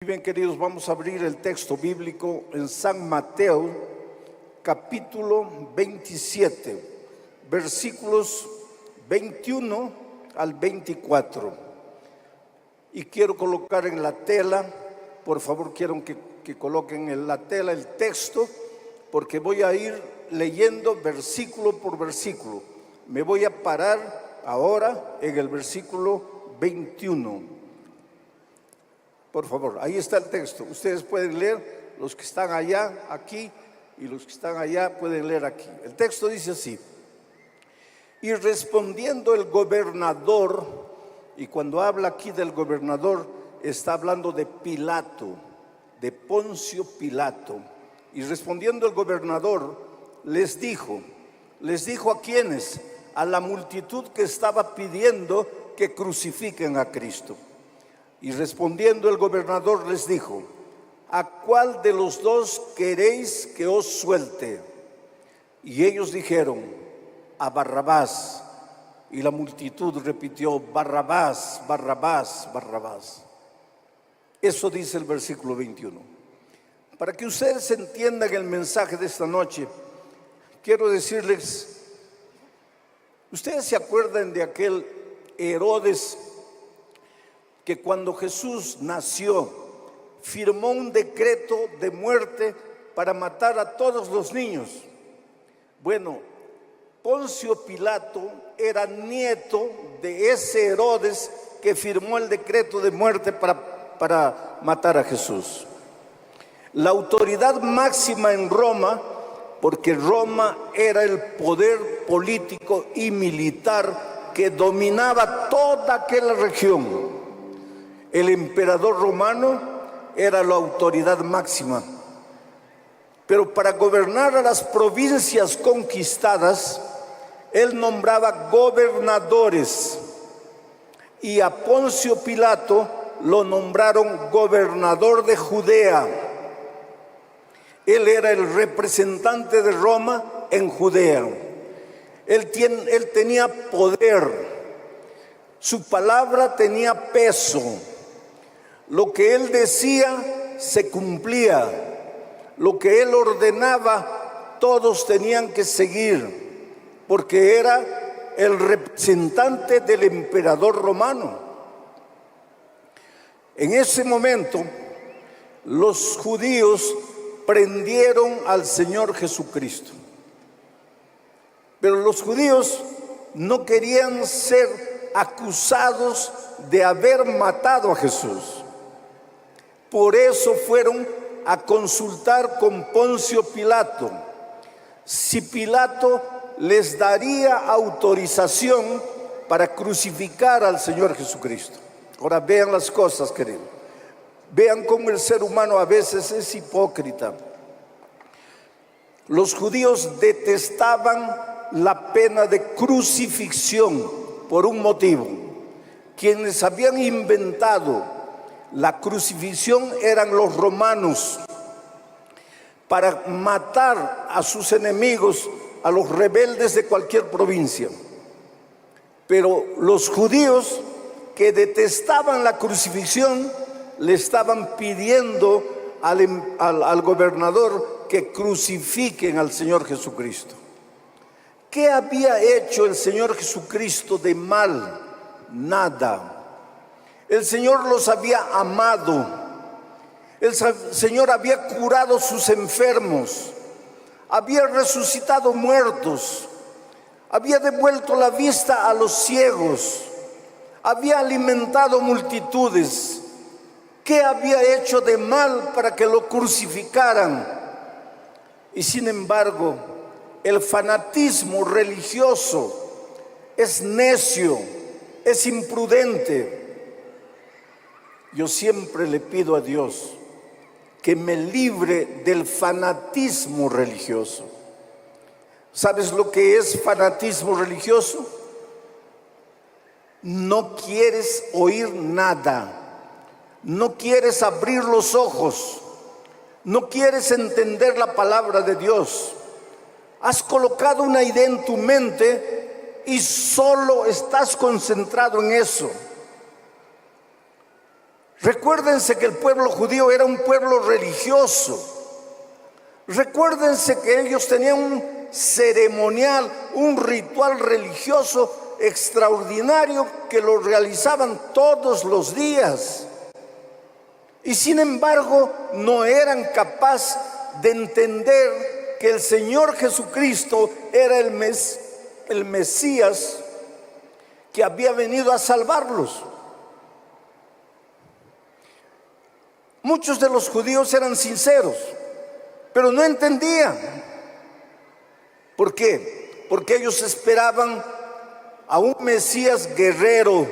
Bien, queridos, vamos a abrir el texto bíblico en San Mateo, capítulo 27, versículos 21 al 24. Y quiero colocar en la tela, por favor, quiero que coloquen en la tela el texto, porque voy a ir leyendo versículo por versículo. Me voy a parar ahora en el versículo 21. Por favor, ahí está el texto. Ustedes pueden leer, los que están allá, aquí, y los que están allá pueden leer aquí. El texto dice así: y respondiendo el gobernador, y cuando habla aquí del gobernador, está hablando de Pilato, de Poncio Pilato. Y respondiendo el gobernador, les dijo a quienes, a la multitud que estaba pidiendo que crucifiquen a Cristo. Y respondiendo el gobernador les dijo: ¿a cuál de los dos queréis que os suelte? Y ellos dijeron: a Barrabás. Y la multitud repitió: Barrabás, Barrabás, Barrabás. Eso dice el versículo 21. Para que ustedes entiendan el mensaje de esta noche, quiero decirles, ¿ustedes se acuerdan de aquel Herodes que cuando Jesús nació firmó un decreto de muerte para matar a todos los niños? Bueno, Poncio Pilato era nieto de ese Herodes que firmó el decreto de muerte para matar a Jesús. La autoridad máxima en Roma, porque Roma era el poder político y militar que dominaba toda aquella región. El emperador romano era la autoridad máxima, pero para gobernar a las provincias conquistadas, él nombraba gobernadores, y a Poncio Pilato lo nombraron gobernador de Judea. Él era el representante de Roma en Judea. Él tenía poder, su palabra tenía peso. Lo que él decía se cumplía, lo que él ordenaba todos tenían que seguir, porque era el representante del emperador romano. En ese momento, los judíos prendieron al Señor Jesucristo, pero los judíos no querían ser acusados de haber matado a Jesús. Por eso fueron a consultar con Poncio Pilato si Pilato les daría autorización para crucificar al Señor Jesucristo. Ahora vean las cosas, queridos. Vean cómo el ser humano a veces es hipócrita. Los judíos detestaban la pena de crucifixión por un motivo. Quienes habían inventado la crucifixión eran los romanos, para matar a sus enemigos, a los rebeldes de cualquier provincia. Pero los judíos, que detestaban la crucifixión, le estaban pidiendo al gobernador que crucifiquen al Señor Jesucristo. ¿Qué había hecho el Señor Jesucristo de mal? Nada. El Señor los había amado. El Señor había curado sus enfermos, había resucitado muertos, había devuelto la vista a los ciegos, había alimentado multitudes. ¿Qué había hecho de mal para que lo crucificaran? Y sin embargo, el fanatismo religioso es necio, es imprudente. Yo siempre le pido a Dios que me libre del fanatismo religioso. ¿Sabes lo que es fanatismo religioso? No quieres oír nada, no quieres abrir los ojos, no quieres entender la palabra de Dios. Has colocado una idea en tu mente y solo estás concentrado en eso. Recuérdense que el pueblo judío era un pueblo religioso. Recuérdense que ellos tenían un ceremonial, un ritual religioso extraordinario que lo realizaban todos los días. Y sin embargo, no eran capaces de entender que el Señor Jesucristo era el Mesías que había venido a salvarlos. Muchos de los judíos eran sinceros, pero no entendían. ¿Por qué? Porque ellos esperaban a un Mesías guerrero,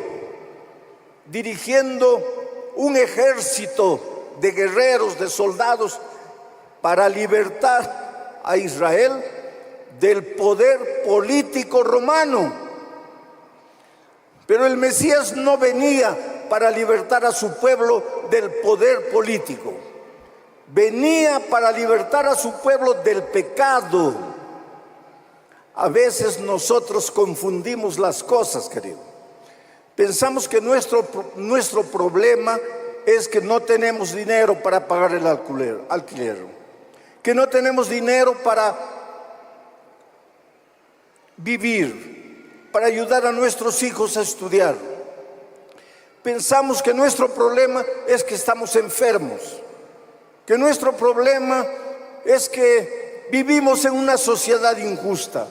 dirigiendo un ejército de guerreros, de soldados, para libertar a Israel del poder político romano. Pero el Mesías no venía para libertar a su pueblo del poder político. Venía para libertar a su pueblo del pecado. A veces nosotros confundimos las cosas, querido. Pensamos que nuestro problema es que no tenemos dinero para pagar el alquiler, que no tenemos dinero para vivir, para ayudar a nuestros hijos a estudiar. Pensamos que nuestro problema es que estamos enfermos, que nuestro problema es que vivimos en una sociedad injusta,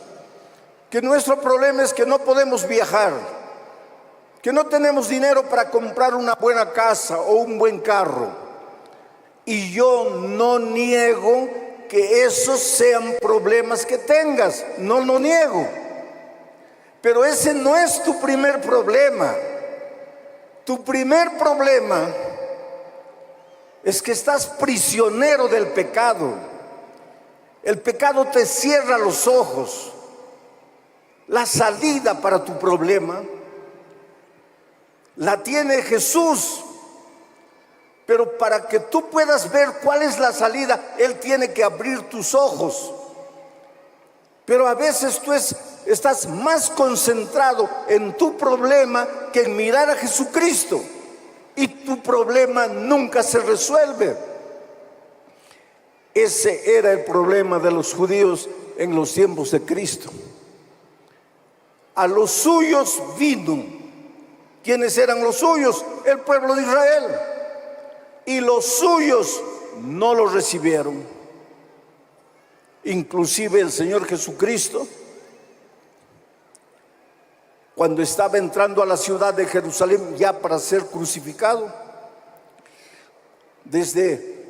que nuestro problema es que no podemos viajar, que no tenemos dinero para comprar una buena casa o un buen carro. Y yo no niego que esos sean problemas que tengas, no lo niego. Pero ese no es tu primer problema. Tu primer problema es que estás prisionero del pecado. El pecado te cierra los ojos. La salida para tu problema la tiene Jesús. Pero para que tú puedas ver cuál es la salida, Él tiene que abrir tus ojos. Pero a veces tú estás más concentrado en tu problema que en mirar a Jesucristo. Y tu problema nunca se resuelve. Ese era el problema de los judíos en los tiempos de Cristo. A los suyos vino. ¿Quiénes eran los suyos? El pueblo de Israel. Y los suyos no lo recibieron. Inclusive el Señor Jesucristo, cuando estaba entrando a la ciudad de Jerusalén ya para ser crucificado, desde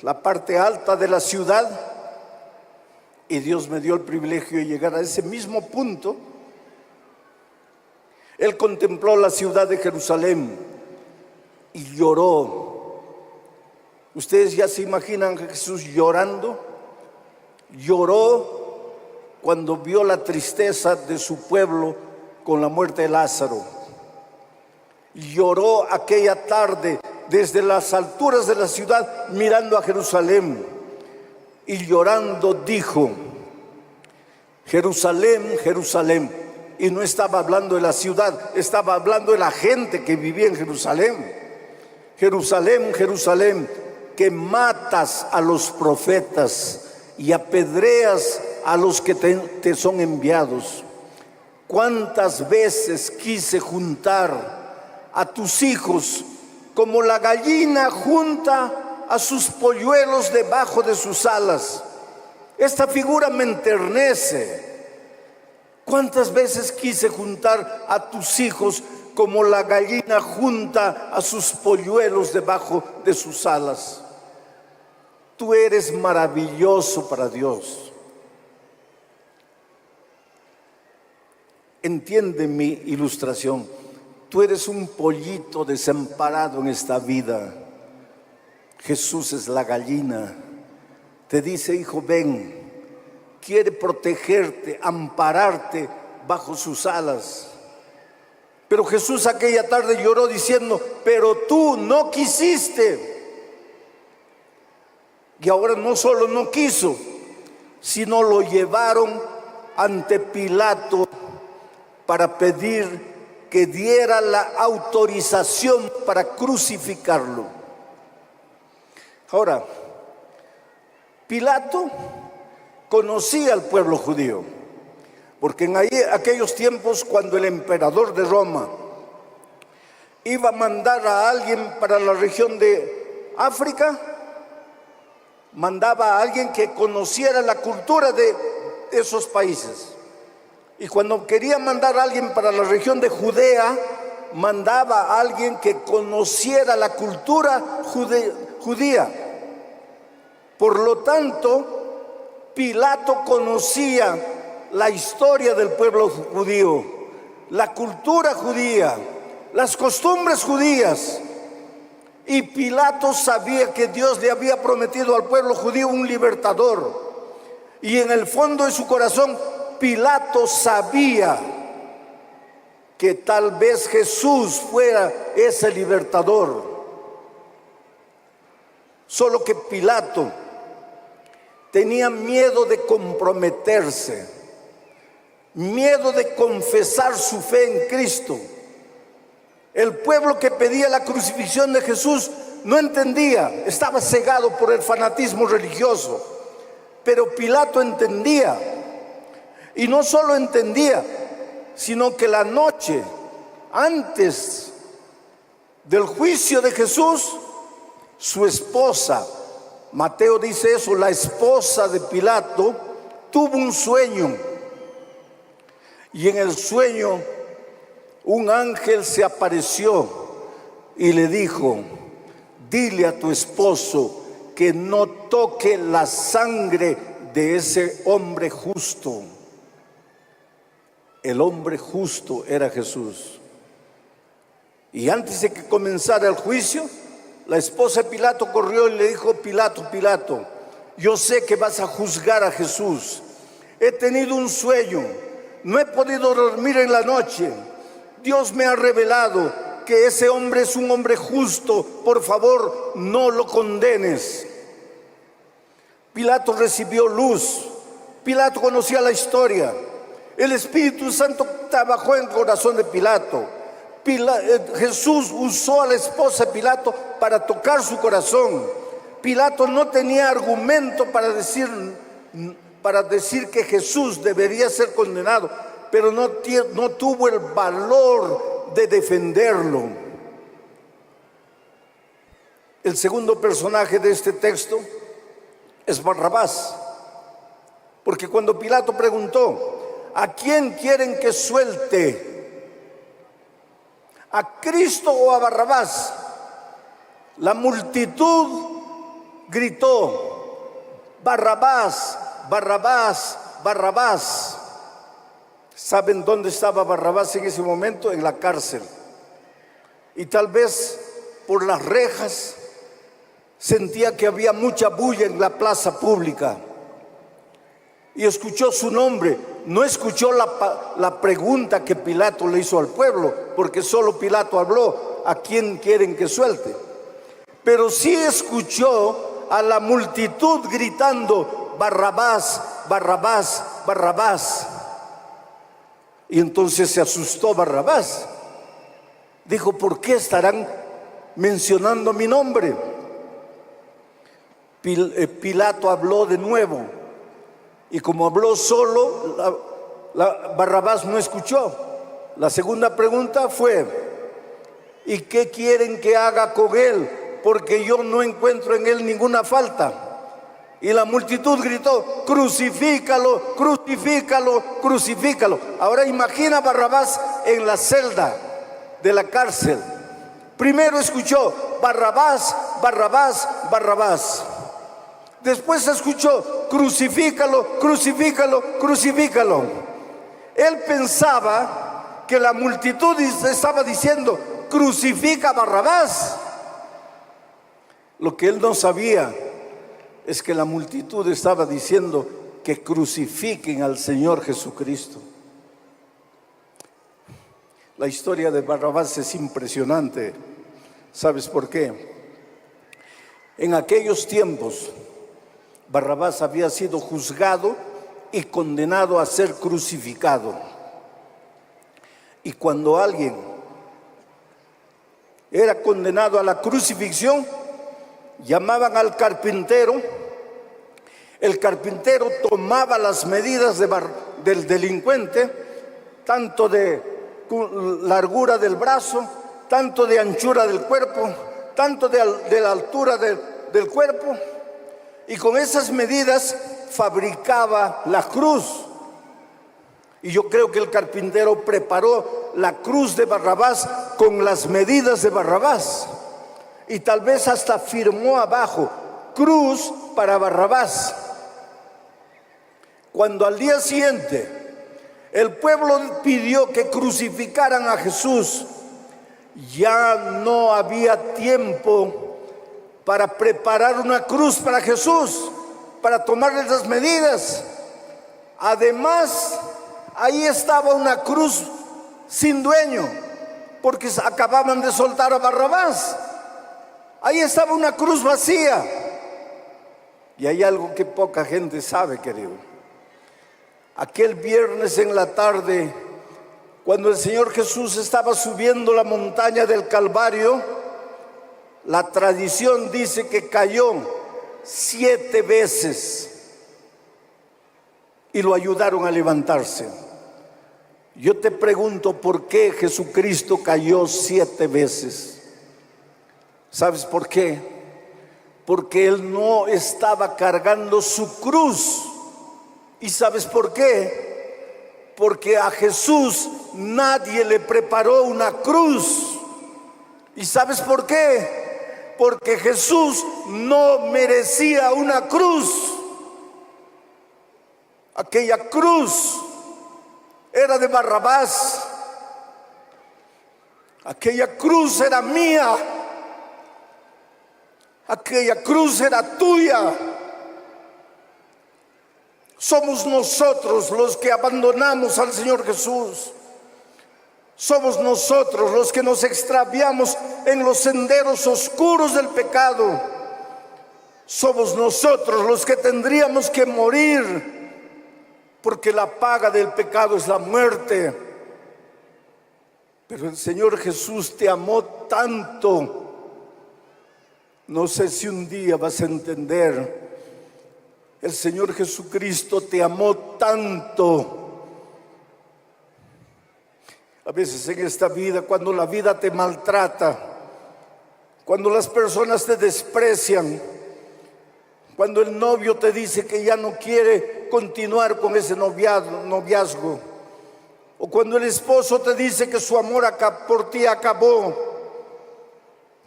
la parte alta de la ciudad, y Dios me dio el privilegio de llegar a ese mismo punto, Él contempló la ciudad de Jerusalén y lloró. Ustedes ya se imaginan a Jesús llorando. Lloró cuando vio la tristeza de su pueblo con la muerte de Lázaro. Lloró aquella tarde desde las alturas de la ciudad mirando a Jerusalén. Y llorando dijo: Jerusalén, Jerusalén. Y no estaba hablando de la ciudad, estaba hablando de la gente que vivía en Jerusalén. Jerusalén, Jerusalén, que matas a los profetas y apedreas a los que te son enviados. ¿Cuántas veces quise juntar a tus hijos como la gallina junta a sus polluelos debajo de sus alas? Esta figura me enternece. ¿Cuántas veces quise juntar a tus hijos como la gallina junta a sus polluelos debajo de sus alas? Tú eres maravilloso para Dios. Entiende mi ilustración. Tú eres un pollito desamparado en esta vida. Jesús es la gallina. Te dice: hijo, ven. Quiere protegerte, ampararte bajo sus alas. Pero Jesús aquella tarde lloró diciendo: pero tú no quisiste. Y ahora no solo no quiso, sino lo llevaron ante Pilato para pedir que diera la autorización para crucificarlo. Ahora, Pilato conocía al pueblo judío, porque en aquellos tiempos, cuando el emperador de Roma iba a mandar a alguien para la región de África, mandaba a alguien que conociera la cultura de esos países. Y cuando quería mandar a alguien para la región de Judea, mandaba a alguien que conociera la cultura judía. Por lo tanto, Pilato conocía la historia del pueblo judío, la cultura judía, las costumbres judías. Y Pilato sabía que Dios le había prometido al pueblo judío un libertador. Y en el fondo de su corazón, Pilato sabía que tal vez Jesús fuera ese libertador. Solo que Pilato tenía miedo de comprometerse, miedo de confesar su fe en Cristo. El pueblo que pedía la crucifixión de Jesús no entendía, estaba cegado por el fanatismo religioso. Pero Pilato entendía, y no solo entendía, sino que la noche antes del juicio de Jesús, su esposa, Mateo dice eso, la esposa de Pilato, tuvo un sueño. Y en el sueño un ángel se apareció y le dijo: dile a tu esposo que no toque la sangre de ese hombre justo. El hombre justo era Jesús. Y antes de que comenzara el juicio, la esposa de Pilato corrió y le dijo: Pilato, Pilato, yo sé que vas a juzgar a Jesús. He tenido un sueño, no he podido dormir en la noche. Dios me ha revelado que ese hombre es un hombre justo. Por favor, no lo condenes. Pilato recibió luz. Pilato conocía la historia. El Espíritu Santo trabajó en el corazón de Pilato. Jesús usó a la esposa de Pilato para tocar su corazón. Pilato no tenía argumento para decir que Jesús debería ser condenado, pero no tuvo el valor de defenderlo. El segundo personaje de este texto es Barrabás, porque cuando Pilato preguntó: ¿a quién quieren que suelte? ¿A Cristo o a Barrabás? La multitud gritó: Barrabás, Barrabás, Barrabás. ¿Saben dónde estaba Barrabás en ese momento? En la cárcel. Y tal vez por las rejas sentía que había mucha bulla en la plaza pública. Y escuchó su nombre. No escuchó la pregunta que Pilato le hizo al pueblo, porque solo Pilato habló: ¿a quién quieren que suelte? Pero sí escuchó a la multitud gritando: Barrabás, Barrabás, Barrabás. Y entonces se asustó Barrabás. Dijo: ¿por qué estarán mencionando mi nombre? Pilato habló de nuevo. Y como habló solo, Barrabás no escuchó. La segunda pregunta fue: ¿y qué quieren que haga con él? Porque yo no encuentro en él ninguna falta. Y la multitud gritó: crucifícalo, crucifícalo, crucifícalo. Ahora imagina a Barrabás en la celda de la cárcel. Primero escuchó: Barrabás, Barrabás, Barrabás. Después escuchó: crucifícalo, crucifícalo, crucifícalo. Él pensaba que la multitud estaba diciendo: crucifica a Barrabás. Lo que él no sabía es que la multitud estaba diciendo que crucifiquen al Señor Jesucristo. La historia de Barrabás es impresionante. ¿Sabes por qué? En aquellos tiempos, Barrabás había sido juzgado y condenado a ser crucificado. Y cuando alguien era condenado a la crucifixión, llamaban al carpintero. El carpintero tomaba las medidas del delincuente, tanto de largura del brazo, tanto de anchura del cuerpo, tanto de la altura del cuerpo, y con esas medidas fabricaba la cruz. Y yo creo que el carpintero preparó la cruz de Barrabás con las medidas de Barrabás, y tal vez hasta firmó abajo: cruz para Barrabás. Cuando al día siguiente el pueblo pidió que crucificaran a Jesús, ya no había tiempo para preparar una cruz para Jesús, para tomarle las medidas. Además, ahí estaba una cruz sin dueño, porque acababan de soltar a Barrabás. Ahí estaba una cruz vacía. Y hay algo que poca gente sabe, querido. Aquel viernes en la tarde, cuando el Señor Jesús estaba subiendo la montaña del Calvario, la tradición dice que cayó 7 veces y lo ayudaron a levantarse. Yo te pregunto, ¿por qué Jesucristo cayó 7 veces? ¿Sabes por qué? Porque Él no estaba cargando su cruz. ¿Y sabes por qué? Porque a Jesús nadie le preparó una cruz. ¿Y sabes por qué? Porque Jesús no merecía una cruz. Aquella cruz era de Barrabás. Aquella cruz era mía. Aquella cruz era tuya. Somos nosotros los que abandonamos al Señor Jesús. Somos nosotros los que nos extraviamos en los senderos oscuros del pecado. Somos nosotros los que tendríamos que morir, porque la paga del pecado es la muerte. Pero el Señor Jesús te amó tanto. No sé si un día vas a entender. El Señor Jesucristo te amó tanto. A veces en esta vida, cuando la vida te maltrata, cuando las personas te desprecian, cuando el novio te dice que ya no quiere continuar con ese noviazgo, o cuando el esposo te dice que su amor por ti acabó,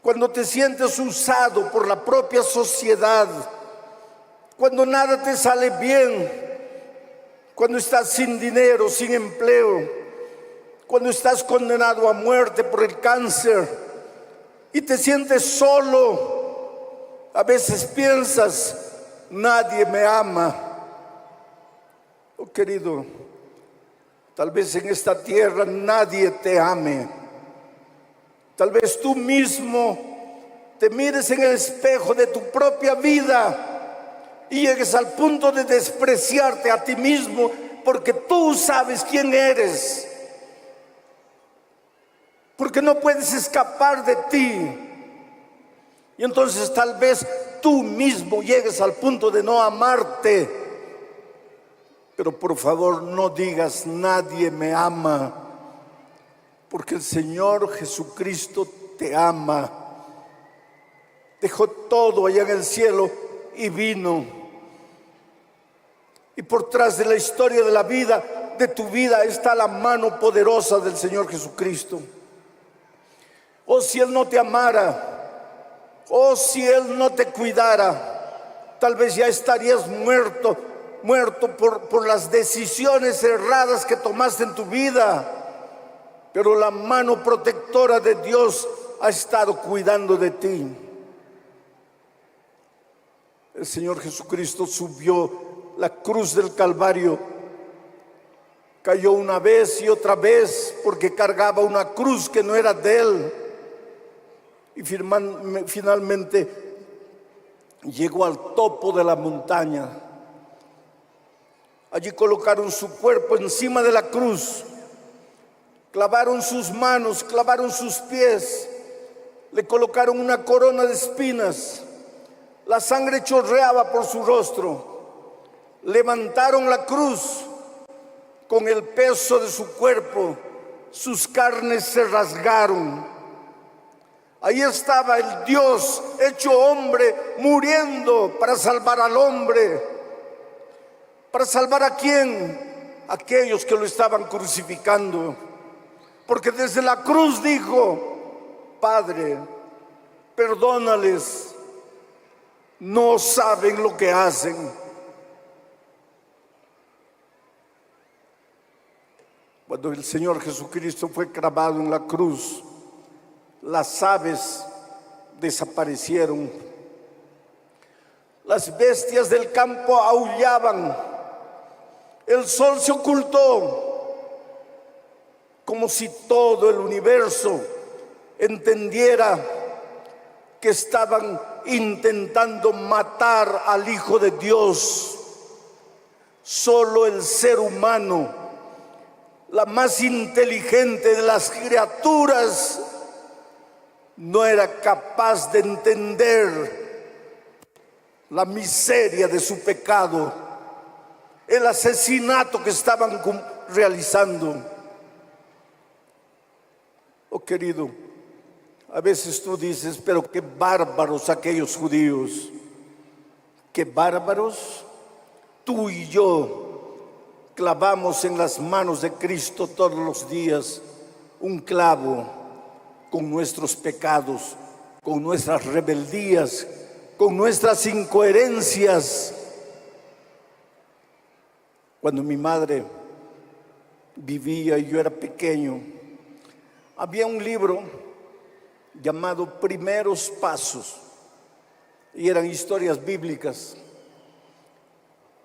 cuando te sientes usado por la propia sociedad, cuando nada te sale bien, cuando estás sin dinero, sin empleo, cuando estás condenado a muerte por el cáncer y te sientes solo, a veces piensas: nadie me ama. Oh, querido, tal vez en esta tierra nadie te ame. Tal vez tú mismo te mires en el espejo de tu propia vida y llegues al punto de despreciarte a ti mismo, porque tú sabes quién eres, porque no puedes escapar de ti. Y entonces tal vez tú mismo llegues al punto de no amarte. Pero por favor, no digas: nadie me ama, porque el Señor Jesucristo te ama. Dejó todo allá en el cielo y vino. Y por tras de la historia de la vida, de tu vida, está la mano poderosa del Señor Jesucristo. Oh, si Él no te amara, oh, si Él no te cuidara, tal vez ya estarías muerto por las decisiones erradas que tomaste en tu vida. Pero la mano protectora de Dios ha estado cuidando de ti. El Señor Jesucristo subió la cruz del Calvario, cayó una vez y otra vez porque cargaba una cruz que no era de Él, y finalmente llegó al topo de la montaña. Allí colocaron su cuerpo encima de la cruz, clavaron sus manos, clavaron sus pies, le colocaron una corona de espinas, la sangre chorreaba por su rostro, levantaron la cruz con el peso de su cuerpo, sus carnes se rasgaron. Ahí estaba el Dios hecho hombre muriendo para salvar al hombre. ¿Para salvar a quién? Aquellos que lo estaban crucificando. Porque desde la cruz dijo: Padre, perdónales, no saben lo que hacen. Cuando el Señor Jesucristo fue clavado en la cruz, las aves desaparecieron, las bestias del campo aullaban, el sol se ocultó, como si todo el universo entendiera que estaban intentando matar al Hijo de Dios. Solo el ser humano, la más inteligente de las criaturas, no era capaz de entender la miseria de su pecado, el asesinato que estaban realizando. Oh querido, a veces tú dices: pero qué bárbaros aquellos judíos, qué bárbaros. Tú y yo clavamos en las manos de Cristo todos los días un clavo con nuestros pecados, con nuestras rebeldías, con nuestras incoherencias. Cuando mi madre vivía y yo era pequeño, había un libro llamado Primeros Pasos, y eran historias bíblicas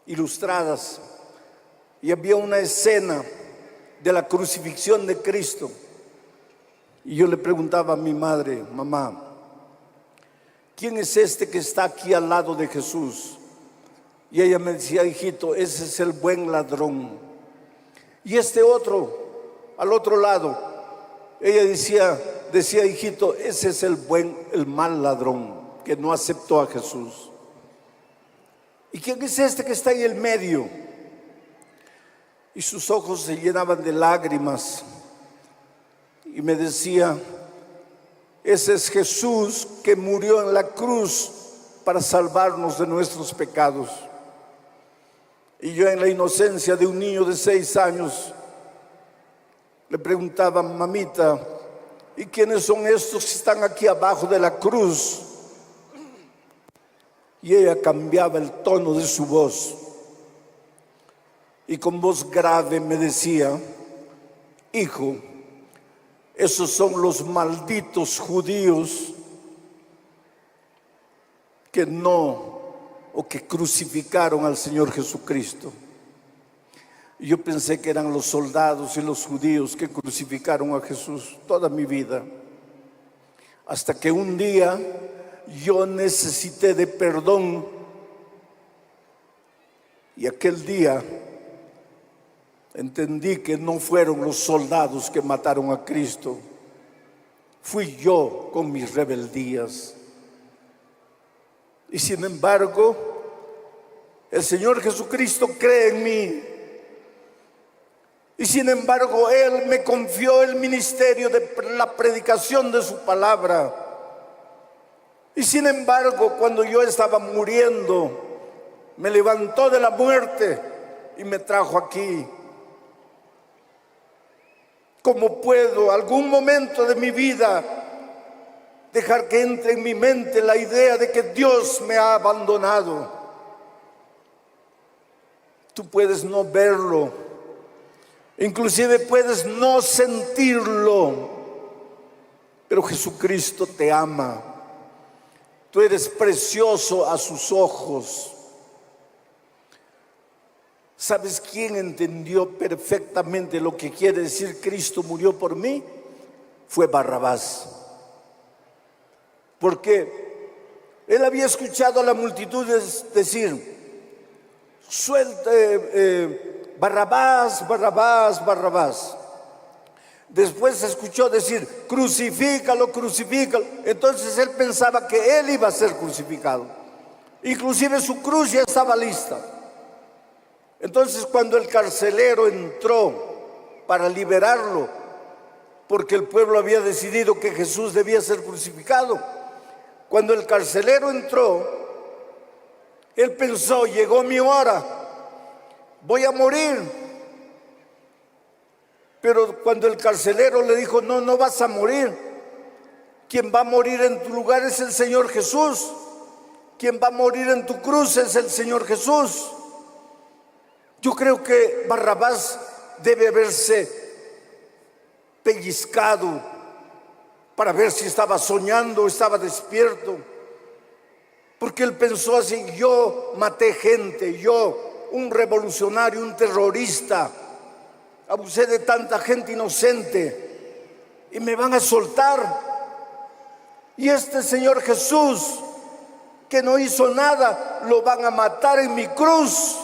ilustradas, y había una escena de la crucifixión de Cristo. Y yo le preguntaba a mi madre: mamá, ¿quién es este que está aquí al lado de Jesús? Y ella me decía: hijito, ese es el buen ladrón. Y este otro, al otro lado, ella decía: hijito, ese es el mal ladrón que no aceptó a Jesús. ¿Y quién es este que está ahí en medio? Y sus ojos se llenaban de lágrimas y me decía: ese es Jesús que murió en la cruz para salvarnos de nuestros pecados. Y yo, en la inocencia de un niño de 6 años, le preguntaba: mamita, ¿y quiénes son estos que están aquí abajo de la cruz? Y ella cambiaba el tono de su voz y con voz grave me decía: hijo, esos son los malditos judíos que que crucificaron al Señor Jesucristo. Y yo pensé que eran los soldados y los judíos que crucificaron a Jesús toda mi vida, hasta que un día yo necesité de perdón, y aquel día entendí que no fueron los soldados que mataron a Cristo, fui yo con mis rebeldías. Y sin embargo, el Señor Jesucristo cree en mí. Y sin embargo, Él me confió el ministerio de la predicación de su palabra. Y sin embargo, cuando yo estaba muriendo, me levantó de la muerte y me trajo aquí. ¿Cómo puedo algún momento de mi vida dejar que entre en mi mente la idea de que Dios me ha abandonado? Tú puedes no verlo, inclusive puedes no sentirlo, pero Jesucristo te ama. Tú eres precioso a sus ojos. ¿Sabes quién entendió perfectamente lo que quiere decir Cristo murió por mí? Fue Barrabás. Porque él había escuchado a la multitud decir: suelte, Barrabás, Barrabás, Barrabás. Después se escuchó decir, crucifícalo, crucifícalo. Entonces él pensaba que él iba a ser crucificado. Inclusive su cruz ya estaba lista. Entonces cuando el carcelero entró para liberarlo, porque el pueblo había decidido que Jesús debía ser crucificado, cuando el carcelero entró, él pensó, llegó mi hora, voy a morir. Pero cuando el carcelero le dijo, no, no vas a morir, quien va a morir en tu lugar es el Señor Jesús, quien va a morir en tu cruz es el Señor Jesús. Yo creo que Barrabás debe haberse pellizcado para ver si estaba soñando o estaba despierto, porque él pensó así, yo maté gente, yo, un revolucionario, un terrorista, abusé de tanta gente inocente y me van a soltar. Y este Señor Jesús, que no hizo nada, lo van a matar en mi cruz.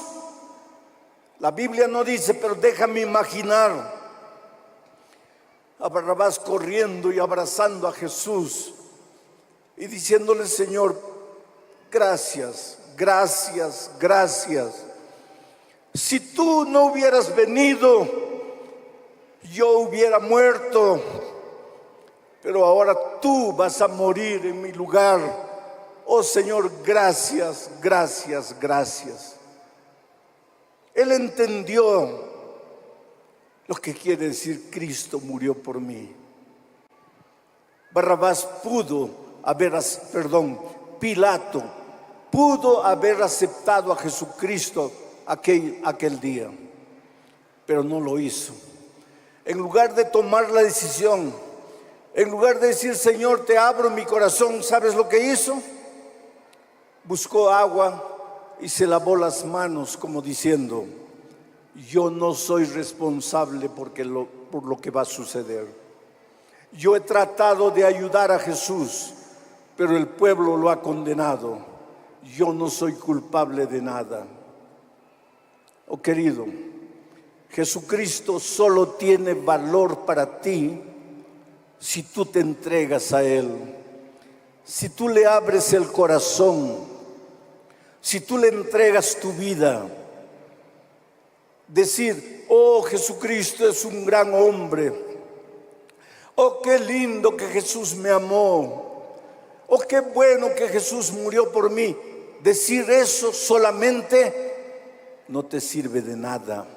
La Biblia no dice, pero déjame imaginar a Barrabás corriendo y abrazando a Jesús y diciéndole, Señor, gracias, gracias, gracias. Si tú no hubieras venido, yo hubiera muerto, pero ahora tú vas a morir en mi lugar. Oh Señor, gracias, gracias, gracias. Él entendió lo que quiere decir Cristo murió por mí. Pilato pudo haber aceptado a Jesucristo aquel día, pero no lo hizo. En lugar de tomar la decisión, en lugar de decir, Señor, te abro mi corazón, ¿sabes lo que hizo? Buscó agua y se lavó las manos como diciendo, yo no soy responsable por lo que va a suceder. Yo he tratado de ayudar a Jesús, pero el pueblo lo ha condenado. Yo no soy culpable de nada. Oh querido, Jesucristo solo tiene valor para ti si tú te entregas a Él, si tú le abres el corazón, si tú le entregas tu vida. Decir, oh, Jesucristo es un gran hombre. Oh, qué lindo que Jesús me amó. Oh, qué bueno que Jesús murió por mí. Decir eso solamente no te sirve de nada.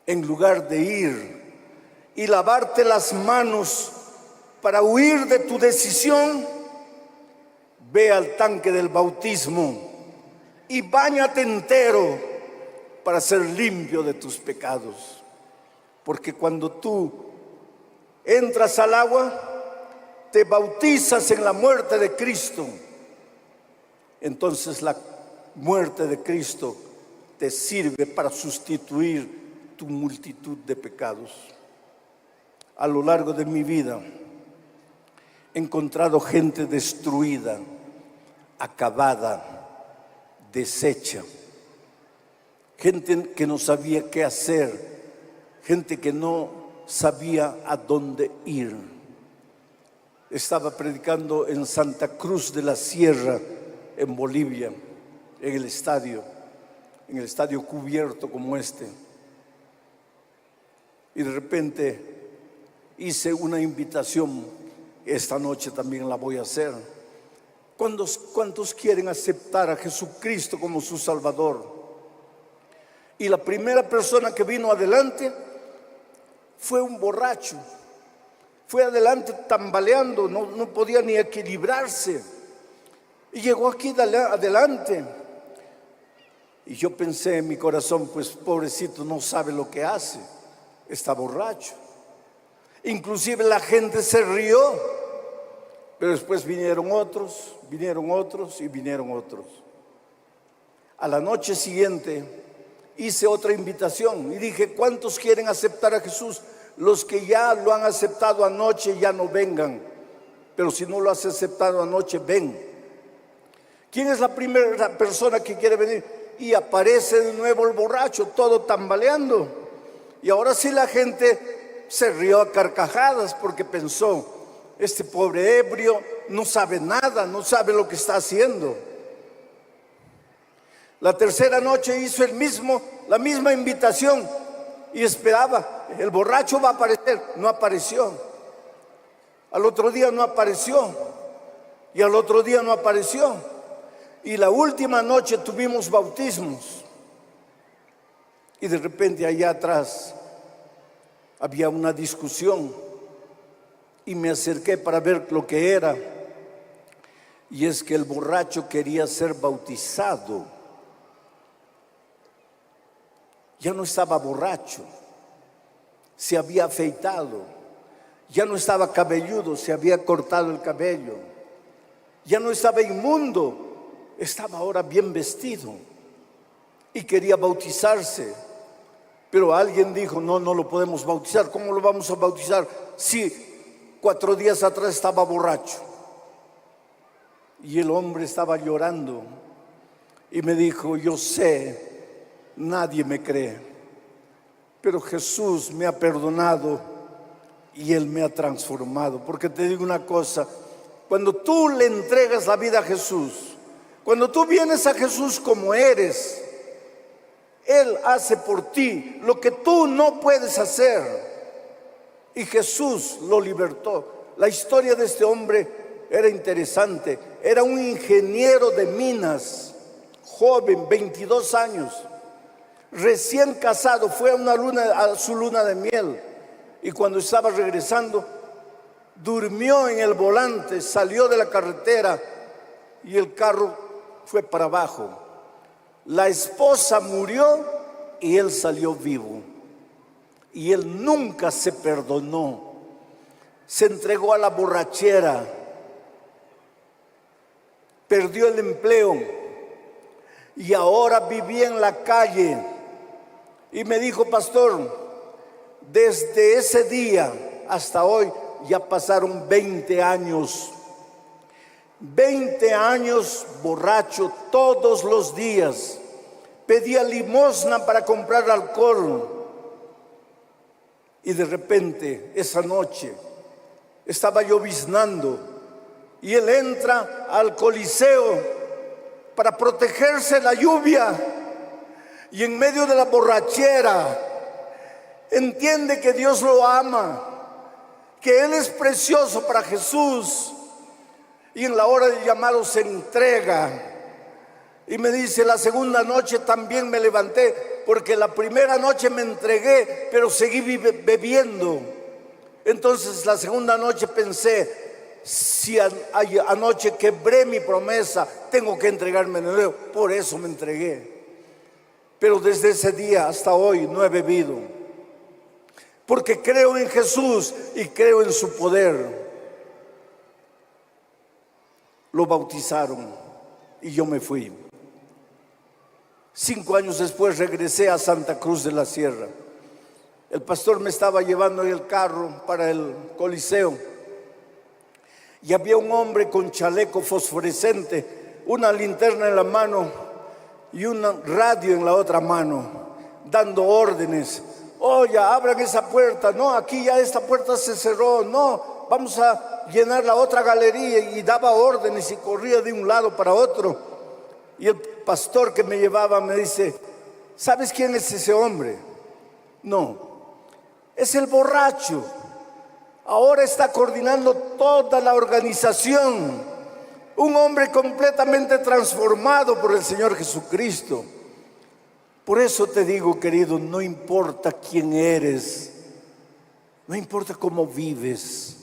En lugar de ir y lavarte las manos para huir de tu decisión, ve al tanque del bautismo y báñate entero para ser limpio de tus pecados. Porque cuando tú entras al agua, te bautizas en la muerte de Cristo. Entonces la muerte de Cristo te sirve para sustituir tu multitud de pecados. A lo largo de mi vida he encontrado gente destruida, acabada, deshecha. Gente que no sabía qué hacer, gente que no sabía a dónde ir. Estaba predicando en Santa Cruz de la Sierra, en Bolivia, en el estadio cubierto como este. Y de repente hice una invitación, esta noche también la voy a hacer. ¿Cuántos quieren aceptar a Jesucristo como su Salvador? Y la primera persona que vino adelante fue un borracho. Fue adelante tambaleando, no podía ni equilibrarse. Y llegó aquí adelante. Y yo pensé en mi corazón, pues pobrecito, no sabe lo que hace, está borracho. Inclusive la gente se rió, pero después vinieron otros y vinieron otros. A la noche siguiente hice otra invitación y dije, ¿cuántos quieren aceptar a Jesús? Los que ya lo han aceptado anoche ya no vengan, pero si no lo has aceptado anoche, ven. ¿Quién es la primera persona que quiere venir? Y aparece de nuevo el borracho, todo tambaleando. Y ahora sí la gente se rió a carcajadas porque pensó, este pobre ebrio no sabe nada, no sabe lo que está haciendo. La tercera noche hizo la misma invitación y esperaba, el borracho va a aparecer. No apareció. Al otro día no apareció. Y al otro día no apareció. Y la última noche tuvimos bautismos. Y de repente allá atrás había una discusión. Y me acerqué para ver lo que era. Y es que el borracho quería ser bautizado. Ya no estaba borracho, se había afeitado. Ya no estaba cabelludo, se había cortado el cabello. Ya no estaba inmundo, estaba ahora bien vestido. Y quería bautizarse. Pero alguien dijo, no lo podemos bautizar. ¿Cómo lo vamos a bautizar? Si 4 días atrás estaba borracho. Y el hombre estaba llorando. Y me dijo, yo sé, nadie me cree, pero Jesús me ha perdonado y Él me ha transformado. Porque te digo una cosa, cuando tú le entregas la vida a Jesús, cuando tú vienes a Jesús como eres, Él hace por ti lo que tú no puedes hacer. Y Jesús lo libertó. La historia de este hombre era interesante. Era un ingeniero de minas, joven, 22 años. Recién casado, fue a su luna de miel, y cuando estaba regresando durmió en el volante, salió de la carretera y el carro fue para abajo. La esposa murió y él salió vivo, y él nunca se perdonó. Se entregó a la borrachera, perdió el empleo y ahora vivía en la calle. Y me dijo, pastor, desde ese día hasta hoy ya pasaron 20 años. 20 años borracho todos los días. Pedía limosna para comprar alcohol. Y de repente, esa noche, estaba lloviznando y él entra al Coliseo para protegerse de la lluvia. Y en medio de la borrachera entiende que Dios lo ama, que Él es precioso para Jesús, y en la hora del llamado se entrega. Y me dice, la segunda noche también me levanté, porque la primera noche me entregué, pero seguí bebiendo. Entonces la segunda noche pensé, si anoche quebré mi promesa, tengo que entregarme de nuevo. Por eso me entregué. Pero desde ese día hasta hoy no he bebido, porque creo en Jesús y creo en su poder. Lo bautizaron y yo me fui. 5 años después regresé a Santa Cruz de la Sierra. El pastor me estaba llevando en el carro para el Coliseo y había un hombre con chaleco fosforescente, una linterna en la mano y un radio en la otra mano, dando órdenes. Oye, abran esa puerta. No, aquí ya esta puerta se cerró. No, vamos a llenar la otra galería. Y daba órdenes y corría de un lado para otro. Y el pastor que me llevaba me dice, ¿sabes quién es ese hombre? No, es el borracho. Ahora está coordinando toda la organización. Un hombre completamente transformado por el Señor Jesucristo. Por eso te digo, querido, no importa quién eres, no importa cómo vives.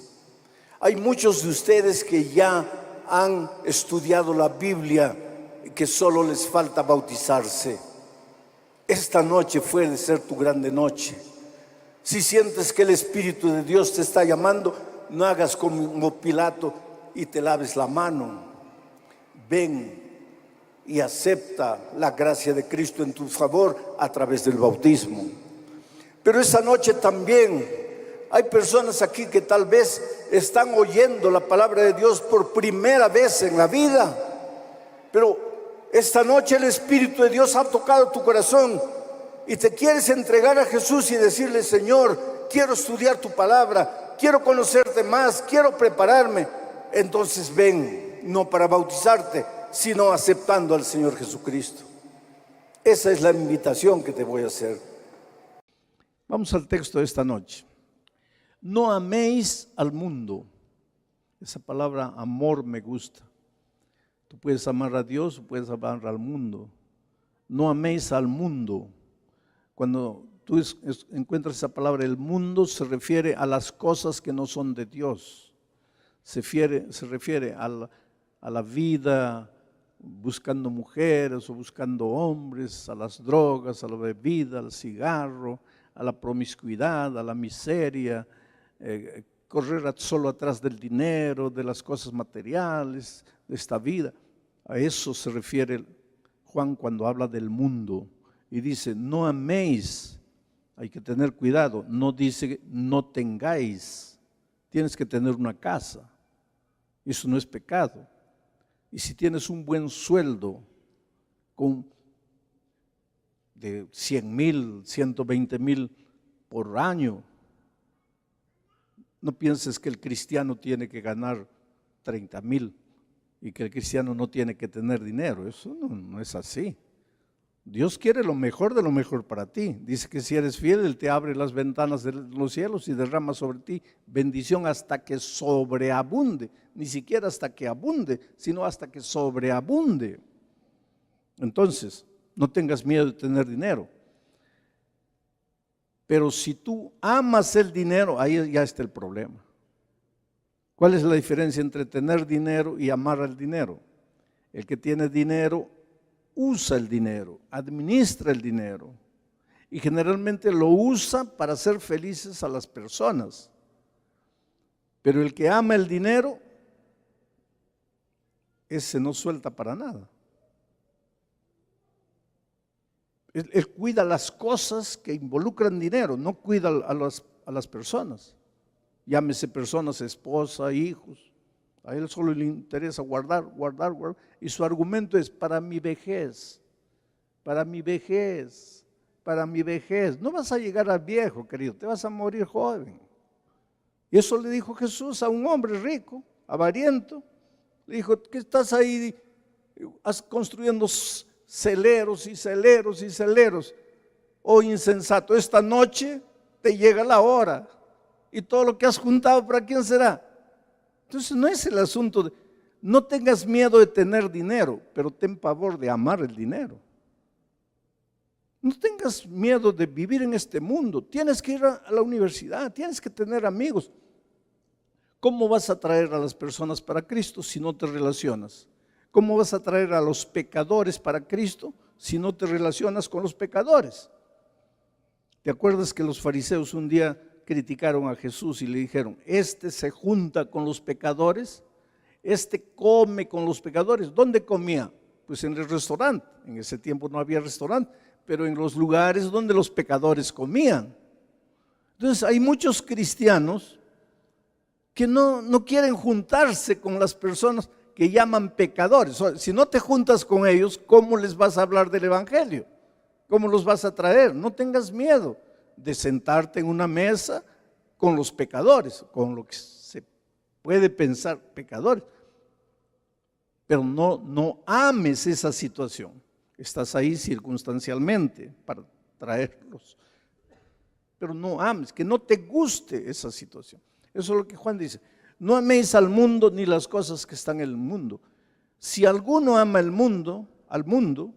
Hay muchos de ustedes que ya han estudiado la Biblia y que solo les falta bautizarse. Esta noche puede ser tu grande noche. Si sientes que el Espíritu de Dios te está llamando, no hagas como Pilato y te laves la mano. Ven y acepta la gracia de Cristo en tu favor a través del bautismo. Pero esta noche también hay personas aquí que tal vez están oyendo la palabra de Dios por primera vez en la vida, pero esta noche el Espíritu de Dios ha tocado tu corazón y te quieres entregar a Jesús y decirle, Señor, quiero estudiar tu palabra, quiero conocerte más, quiero prepararme. Entonces ven, no para bautizarte, sino aceptando al Señor Jesucristo. Esa es la invitación que te voy a hacer. Vamos al texto de esta noche. No améis al mundo. Esa palabra amor me gusta. Tú puedes amar a Dios o puedes amar al mundo. No améis al mundo. Cuando tú encuentras esa palabra, el mundo se refiere a las cosas que no son de Dios. Se refiere a la vida buscando mujeres o buscando hombres, a las drogas, a la bebida, al cigarro, a la promiscuidad, a la miseria, correr solo atrás del dinero, de las cosas materiales, de esta vida. A eso se refiere Juan cuando habla del mundo y dice, no améis, hay que tener cuidado, no dice no tengáis, tienes que tener una casa, eso no es pecado. Y si tienes un buen sueldo de 100,000, 120,000 por año, no pienses que el cristiano tiene que ganar 30,000 y que el cristiano no tiene que tener dinero. Eso no es así. Dios quiere lo mejor de lo mejor para ti. Dice que si eres fiel, Él te abre las ventanas de los cielos y derrama sobre ti bendición hasta que sobreabunde. Ni siquiera hasta que abunde, sino hasta que sobreabunde. Entonces, no tengas miedo de tener dinero. Pero si tú amas el dinero, ahí ya está el problema. ¿Cuál es la diferencia entre tener dinero y amar al dinero? El que tiene dinero usa el dinero, administra el dinero y generalmente lo usa para hacer felices a las personas. Pero el que ama el dinero, ese no suelta para nada. Él cuida las cosas que involucran dinero, no cuida a las personas. Llámese personas, esposa, hijos. A él solo le interesa guardar. Y su argumento es para mi vejez, para mi vejez, para mi vejez. No vas a llegar a viejo, querido, te vas a morir joven. Y eso le dijo Jesús a un hombre rico, avariento. Le dijo, ¿qué estás ahí construyendo celeros y celeros y celeros? Oh insensato, esta noche te llega la hora. Y todo lo que has juntado, ¿para quién será? Entonces no es el asunto de, no tengas miedo de tener dinero, pero ten pavor de amar el dinero. No tengas miedo de vivir en este mundo, tienes que ir a la universidad, tienes que tener amigos. ¿Cómo vas a traer a las personas para Cristo si no te relacionas? ¿Cómo vas a traer a los pecadores para Cristo si no te relacionas con los pecadores? ¿Te acuerdas que los fariseos un día criticaron a Jesús y le dijeron, este se junta con los pecadores, este come con los pecadores? ¿Dónde comía? Pues en el restaurante. En ese tiempo no había restaurante, pero en los lugares donde los pecadores comían. Entonces hay muchos cristianos que no quieren juntarse con las personas que llaman pecadores. Si no te juntas con ellos, ¿cómo les vas a hablar del evangelio? ¿Cómo los vas a traer? No tengas miedo de sentarte en una mesa con los pecadores, con lo que se puede pensar pecadores, pero no ames esa situación. Estás ahí circunstancialmente para traerlos, pero no ames, que no te guste esa situación. Eso es lo que Juan dice, no améis al mundo ni las cosas que están en el mundo. Si alguno ama el mundo, al mundo,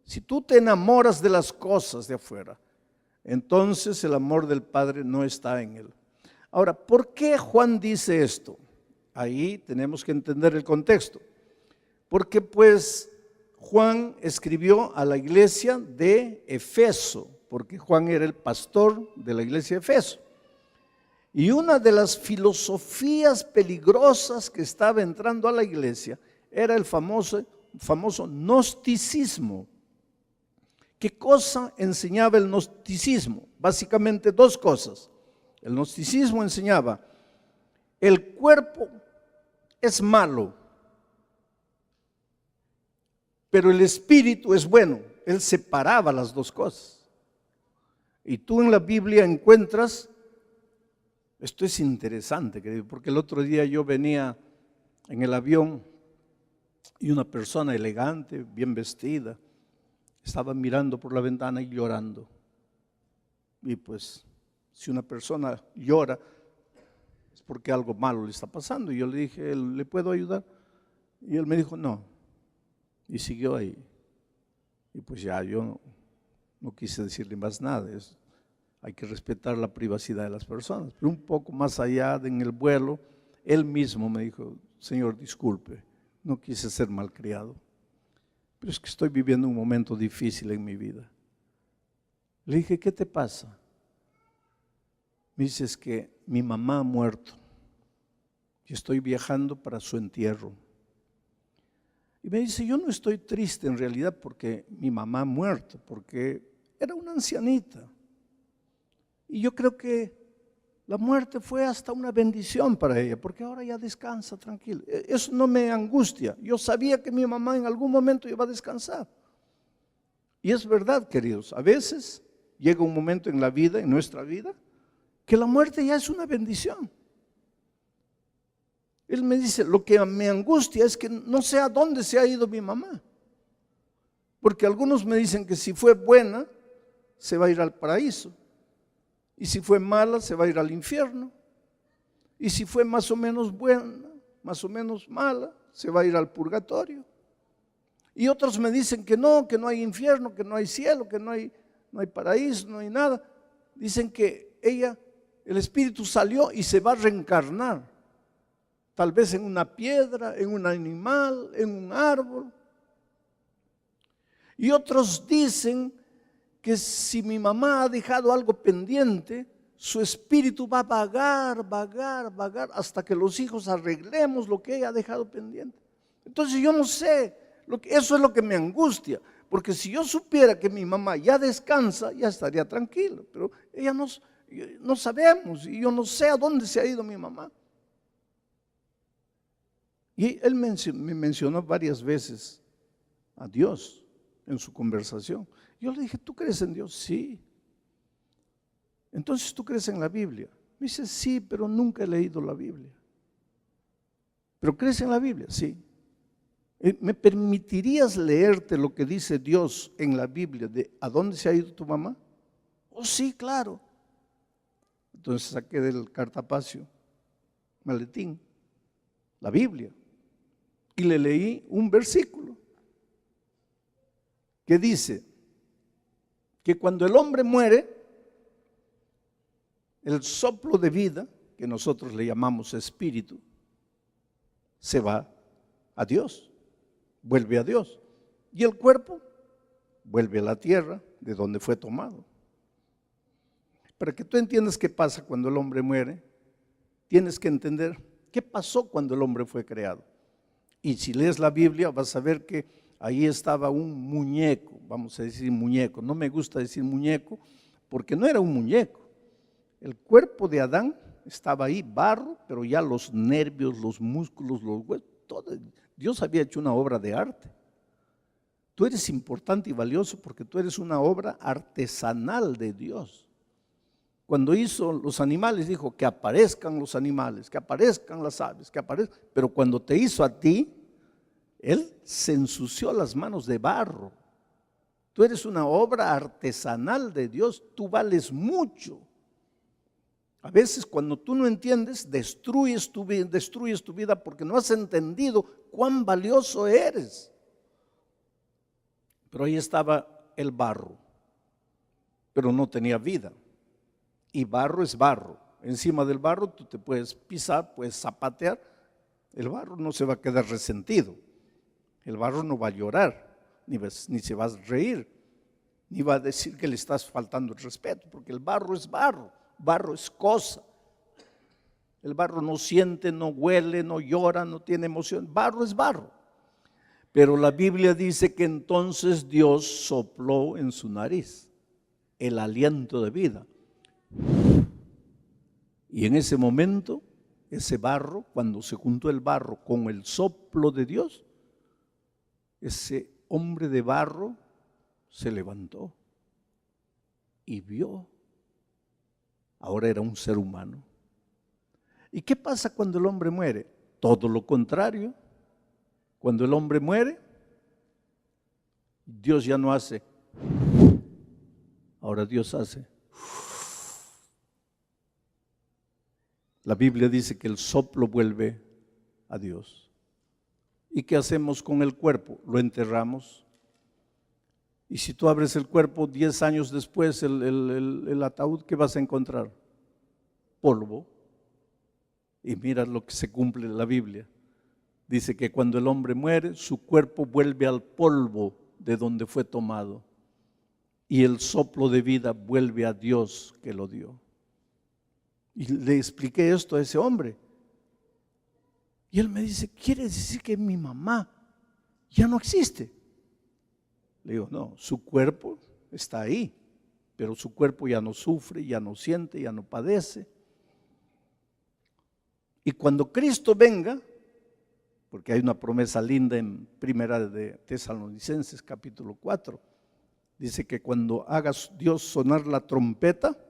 si tú te enamoras de las cosas de afuera, entonces el amor del Padre no está en él. Ahora, ¿por qué Juan dice esto? Ahí tenemos que entender el contexto. Porque pues Juan escribió a la iglesia de Efeso, porque Juan era el pastor de la iglesia de Efeso. Y una de las filosofías peligrosas que estaba entrando a la iglesia era el famoso gnosticismo. ¿Qué cosa enseñaba el gnosticismo? Básicamente dos cosas. El gnosticismo enseñaba, el cuerpo es malo, pero el espíritu es bueno. Él separaba las dos cosas. Y tú en la Biblia encuentras Esto es interesante, querido, porque el otro día yo venía en el avión y una persona elegante, bien vestida, estaba mirando por la ventana y llorando. Y pues, si una persona llora, es porque algo malo le está pasando. Y yo le dije, ¿le puedo ayudar? Y él me dijo, no. Y siguió ahí. Y pues ya yo no quise decirle más nada. Hay que respetar la privacidad de las personas. Pero un poco más allá en el vuelo, él mismo me dijo, Señor, disculpe, no quise ser malcriado, pero es que estoy viviendo un momento difícil en mi vida. Le dije, ¿qué te pasa? Me dice, es que mi mamá ha muerto y estoy viajando para su entierro. Y me dice, yo no estoy triste en realidad porque mi mamá ha muerto, porque era una ancianita. Y yo creo que la muerte fue hasta una bendición para ella, porque ahora ya descansa tranquila. Eso no me angustia. Yo sabía que mi mamá en algún momento iba a descansar. Y es verdad, queridos, a veces llega un momento en la vida, en nuestra vida, que la muerte ya es una bendición. Él me dice, lo que me angustia es que no sé a dónde se ha ido mi mamá. Porque algunos me dicen que si fue buena, se va a ir al paraíso. Y si fue mala, se va a ir al infierno. Y si fue más o menos buena, más o menos mala, se va a ir al purgatorio. Y otros me dicen que no hay infierno, que no hay cielo, que no hay paraíso, no hay nada. Dicen que el espíritu salió y se va a reencarnar. Tal vez en una piedra, en un animal, en un árbol. Y otros dicen que si mi mamá ha dejado algo pendiente, su espíritu va a vagar hasta que los hijos arreglemos lo que ella ha dejado pendiente. Entonces yo no sé, eso es lo que me angustia, porque si yo supiera que mi mamá ya descansa, ya estaría tranquilo, pero ella no sabemos y yo no sé a dónde se ha ido mi mamá. Y él me mencionó varias veces a Dios en su conversación. Yo le dije, ¿tú crees en Dios? Sí. Entonces, ¿tú crees en la Biblia? Me dice, sí, pero nunca he leído la Biblia. ¿Pero crees en la Biblia? Sí. ¿Me permitirías leerte lo que dice Dios en la Biblia de a dónde se ha ido tu mamá? Oh, sí, claro. Entonces saqué del cartapacio, maletín, la Biblia, y le leí un versículo que dice que cuando el hombre muere, el soplo de vida, que nosotros le llamamos espíritu, se va a Dios, vuelve a Dios. Y el cuerpo vuelve a la tierra de donde fue tomado. Para que tú entiendas qué pasa cuando el hombre muere, tienes que entender qué pasó cuando el hombre fue creado. Y si lees la Biblia vas a ver que ahí estaba un muñeco, vamos a decir muñeco. No me gusta decir muñeco porque no era un muñeco. El cuerpo de Adán estaba ahí, barro, pero ya los nervios, los músculos, los huesos, todo. Dios había hecho una obra de arte. Tú eres importante y valioso porque tú eres una obra artesanal de Dios. Cuando hizo los animales dijo que aparezcan los animales, que aparezcan las aves, que aparezcan. Pero cuando te hizo a ti, Él se ensució las manos de barro. Tú eres una obra artesanal de Dios, tú vales mucho. A veces cuando tú no entiendes, destruyes tu vida porque no has entendido cuán valioso eres. Pero ahí estaba el barro, pero no tenía vida. Y barro es barro. Encima del barro tú te puedes pisar, puedes zapatear. El barro no se va a quedar resentido. El barro no va a llorar, ni se va a reír, ni va a decir que le estás faltando el respeto, porque el barro es barro. Barro es cosa. El barro no siente, no huele, no llora, no tiene emoción. Barro es barro. Pero la Biblia dice que entonces Dios sopló en su nariz el aliento de vida. Y en ese momento, ese barro, cuando se juntó el barro con el soplo de Dios, ese hombre de barro se levantó y vio. Ahora era un ser humano. ¿Y qué pasa cuando el hombre muere? Todo lo contrario. Cuando el hombre muere, Dios ya no hace. Ahora Dios hace. La Biblia dice que el soplo vuelve a Dios. ¿Y qué hacemos con el cuerpo? Lo enterramos. Y si tú abres el cuerpo 10 años después, el ataúd, ¿qué vas a encontrar? Polvo. Y mira lo que se cumple en la Biblia. Dice que cuando el hombre muere, su cuerpo vuelve al polvo de donde fue tomado. Y el soplo de vida vuelve a Dios que lo dio. Y le expliqué esto a ese hombre. Y él me dice, ¿quiere decir que mi mamá ya no existe? Le digo, no, su cuerpo está ahí, pero su cuerpo ya no sufre, ya no siente, ya no padece. Y cuando Cristo venga, porque hay una promesa linda en Primera de Tesalonicenses capítulo 4, dice que cuando haga Dios sonar la trompeta,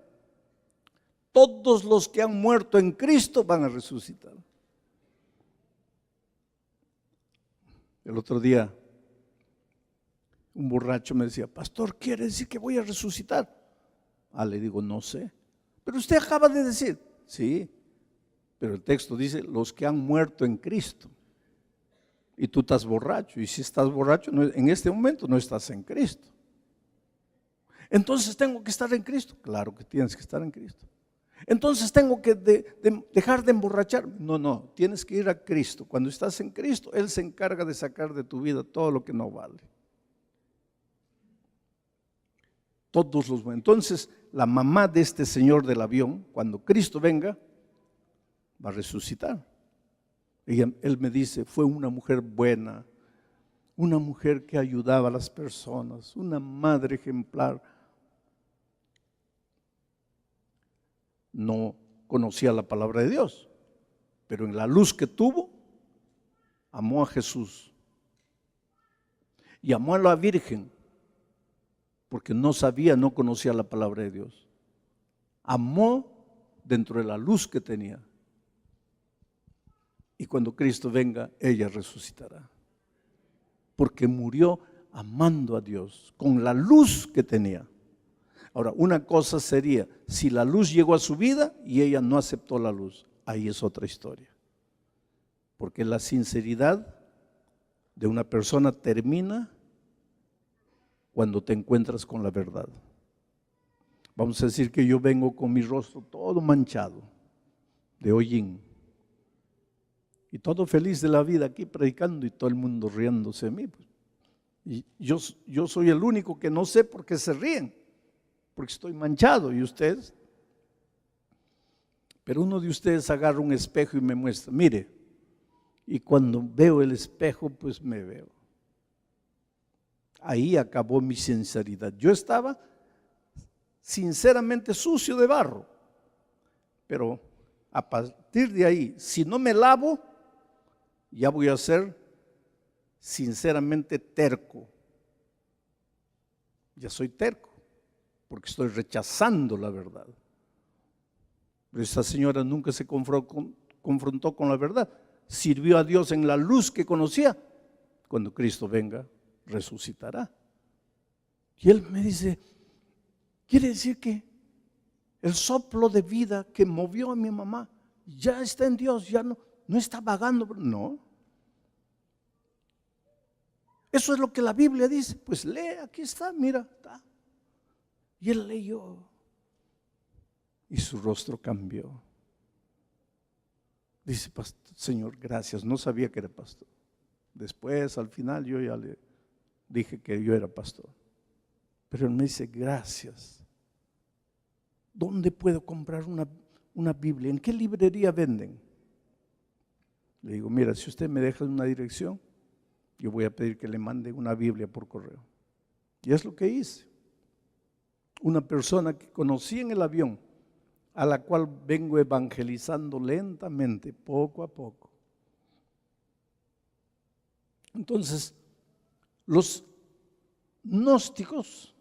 todos los que han muerto en Cristo van a resucitar. El otro día, un borracho me decía, pastor, ¿quiere decir que voy a resucitar? Le digo, no sé. Pero usted acaba de decir, sí, pero el texto dice, los que han muerto en Cristo. Y tú estás borracho, y si estás borracho, en este momento no estás en Cristo. Entonces tengo que estar en Cristo. Claro que tienes que estar en Cristo. Entonces tengo que dejar de emborrachar. No, tienes que ir a Cristo. Cuando estás en Cristo, Él se encarga de sacar de tu vida todo lo que no vale. Entonces, la mamá de este señor del avión, cuando Cristo venga, va a resucitar. Él me dice, fue una mujer buena, una mujer que ayudaba a las personas, una madre ejemplar. No conocía la palabra de Dios, pero en la luz que tuvo, amó a Jesús y amó a la Virgen, porque no conocía la palabra de Dios. Amó dentro de la luz que tenía. Y cuando Cristo venga, ella resucitará, porque murió amando a Dios, con la luz que tenía. Ahora, una cosa sería, si la luz llegó a su vida y ella no aceptó la luz, ahí es otra historia. Porque la sinceridad de una persona termina cuando te encuentras con la verdad. Vamos a decir que yo vengo con mi rostro todo manchado de hollín y todo feliz de la vida aquí predicando y todo el mundo riéndose de mí. Y yo soy el único que no sé por qué se ríen, porque estoy manchado. ¿Y ustedes? Pero uno de ustedes agarra un espejo y me muestra, mire, y cuando veo el espejo, pues me veo. Ahí acabó mi sinceridad. Yo estaba sinceramente sucio de barro, pero a partir de ahí, si no me lavo, ya voy a ser sinceramente terco. Ya soy terco, porque estoy rechazando la verdad. Pero esta señora nunca se confrontó con la verdad. Sirvió a Dios en la luz que conocía. Cuando Cristo venga, resucitará. Y él me dice, quiere decir que el soplo de vida que movió a mi mamá ya está en Dios, ya no está vagando. No. Eso es lo que la Biblia dice. Pues lee, aquí está, mira, está. Y él leyó y su rostro cambió. Dice, Señor, gracias, no sabía que era pastor. Después, al final, yo ya le dije que yo era pastor. Pero él me dice, gracias. ¿Dónde puedo comprar una Biblia? ¿En qué librería venden? Le digo, mira, si usted me deja una dirección, yo voy a pedir que le mande una Biblia por correo. Y es lo que hice. Una persona que conocí en el avión, a la cual vengo evangelizando lentamente, poco a poco. Entonces, los gnósticos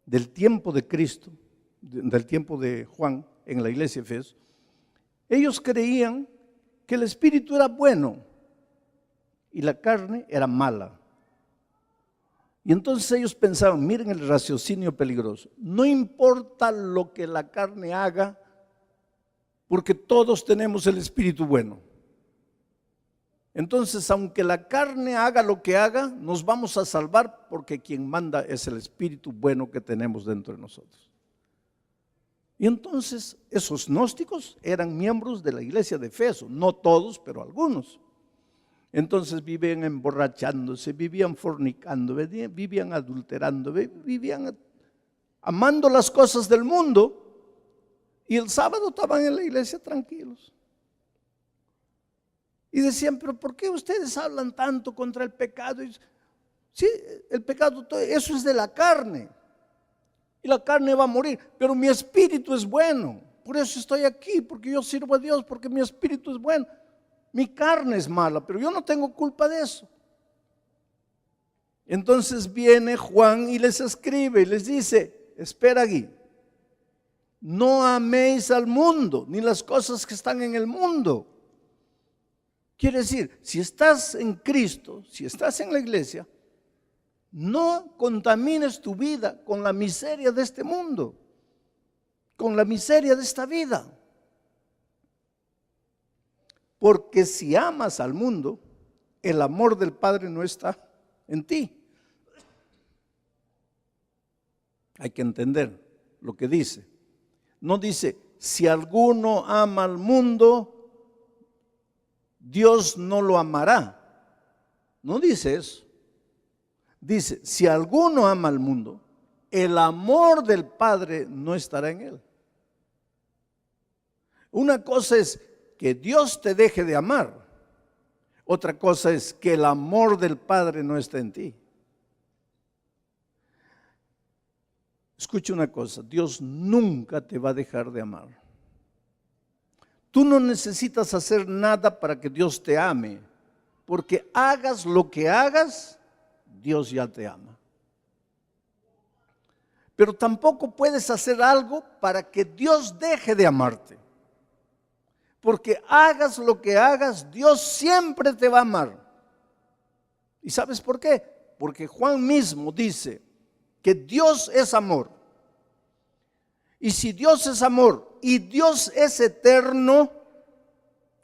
del tiempo de Cristo, del tiempo de Juan en la iglesia de Efeso, Ellos creían que el espíritu era bueno y la carne era mala. Y entonces ellos pensaban, miren el raciocinio peligroso, no importa lo que la carne haga, porque todos tenemos el espíritu bueno. Entonces, aunque la carne haga lo que haga, nos vamos a salvar porque quien manda es el espíritu bueno que tenemos dentro de nosotros. Y entonces esos gnósticos eran miembros de la iglesia de Efeso, no todos, pero algunos. Entonces vivían emborrachándose, vivían fornicando, vivían adulterando, vivían amando las cosas del mundo, y el sábado estaban en la iglesia tranquilos. Y decían, pero ¿por qué ustedes hablan tanto contra el pecado? Y, sí, el pecado, eso es de la carne. Y la carne va a morir, pero mi espíritu es bueno. Por eso estoy aquí, porque yo sirvo a Dios, porque mi espíritu es bueno. Mi carne es mala, pero yo no tengo culpa de eso. Entonces viene Juan y les escribe y les dice, espera aquí, no améis al mundo, ni las cosas que están en el mundo. Quiere decir, si estás en Cristo, si estás en la iglesia, no contamines tu vida con la miseria de este mundo, con la miseria de esta vida. Porque si amas al mundo, el amor del Padre no está en ti. Hay que entender lo que dice. No dice, si alguno ama al mundo, Dios no lo amará. No dice eso. Dice, si alguno ama al mundo, el amor del Padre no estará en él. Una cosa es que Dios te deje de amar. Otra cosa es que el amor del Padre no está en ti. Escucha una cosa, Dios nunca te va a dejar de amar. Tú no necesitas hacer nada para que Dios te ame, porque hagas lo que hagas, Dios ya te ama. Pero tampoco puedes hacer algo para que Dios deje de amarte. Porque hagas lo que hagas, Dios siempre te va a amar. ¿Y sabes por qué? Porque Juan mismo dice que Dios es amor. Y si Dios es amor y Dios es eterno,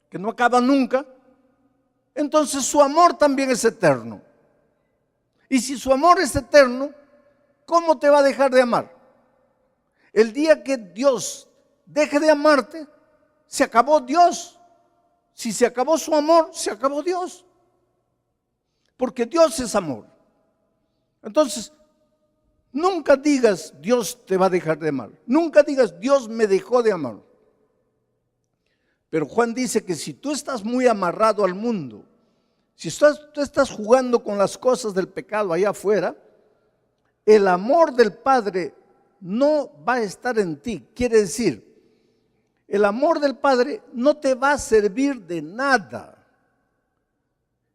que no acaba nunca, entonces su amor también es eterno. Y si su amor es eterno, ¿cómo te va a dejar de amar? El día que Dios deje de amarte, se acabó Dios. Si se acabó su amor, se acabó Dios. Porque Dios es amor. Entonces, nunca digas Dios te va a dejar de amar. Nunca digas Dios me dejó de amar. Pero Juan dice que si tú estás muy amarrado al mundo, si tú estás jugando con las cosas del pecado allá afuera, el amor del Padre no va a estar en ti. Quiere decir, el amor del Padre no te va a servir de nada.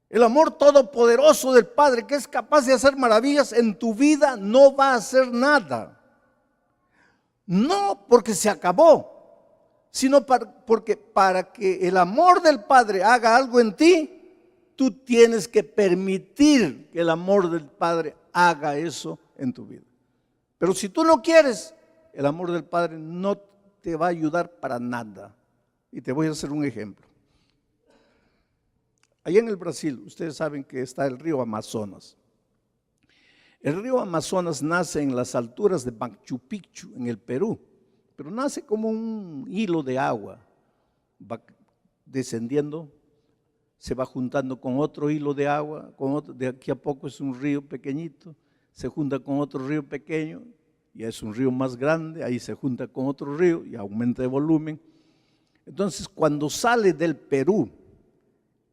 El amor todopoderoso del Padre, que es capaz de hacer maravillas en tu vida, no va a hacer nada. No porque se acabó, sino porque para que el amor del Padre haga algo en ti, tú tienes que permitir que el amor del Padre haga eso en tu vida. Pero si tú no quieres, el amor del Padre no te va a ayudar para nada. Y te voy a hacer un ejemplo. Allá en el Brasil, ustedes saben que está el río Amazonas. El río Amazonas nace en las alturas de Machu Picchu, en el Perú, pero nace como un hilo de agua, va descendiendo, se va juntando con otro hilo de agua, de aquí a poco es un río pequeñito, se junta con otro río pequeño, ya es un río más grande, ahí se junta con otro río y aumenta de volumen. Entonces, cuando sale del Perú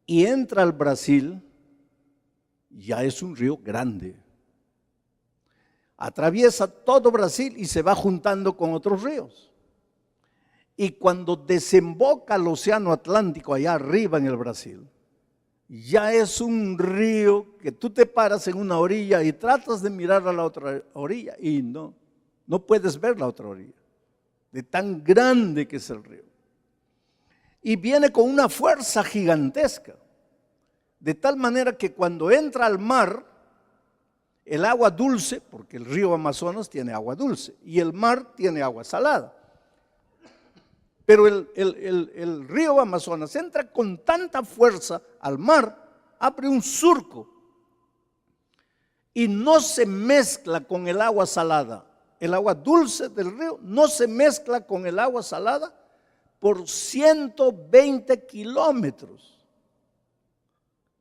y entra al Brasil, ya es un río grande. Atraviesa todo Brasil y se va juntando con otros ríos. Y cuando desemboca al océano Atlántico allá arriba en el Brasil, ya es un río que tú te paras en una orilla y tratas de mirar a la otra orilla y no puedes ver la otra orilla, de tan grande que es el río. y viene con una fuerza gigantesca, de tal manera que cuando entra al mar, el agua dulce, porque el río Amazonas tiene agua dulce y el mar tiene agua salada, pero el río Amazonas entra con tanta fuerza al mar, abre un surco y no se mezcla con el agua salada. El agua dulce del río no se mezcla con el agua salada por 120 kilómetros.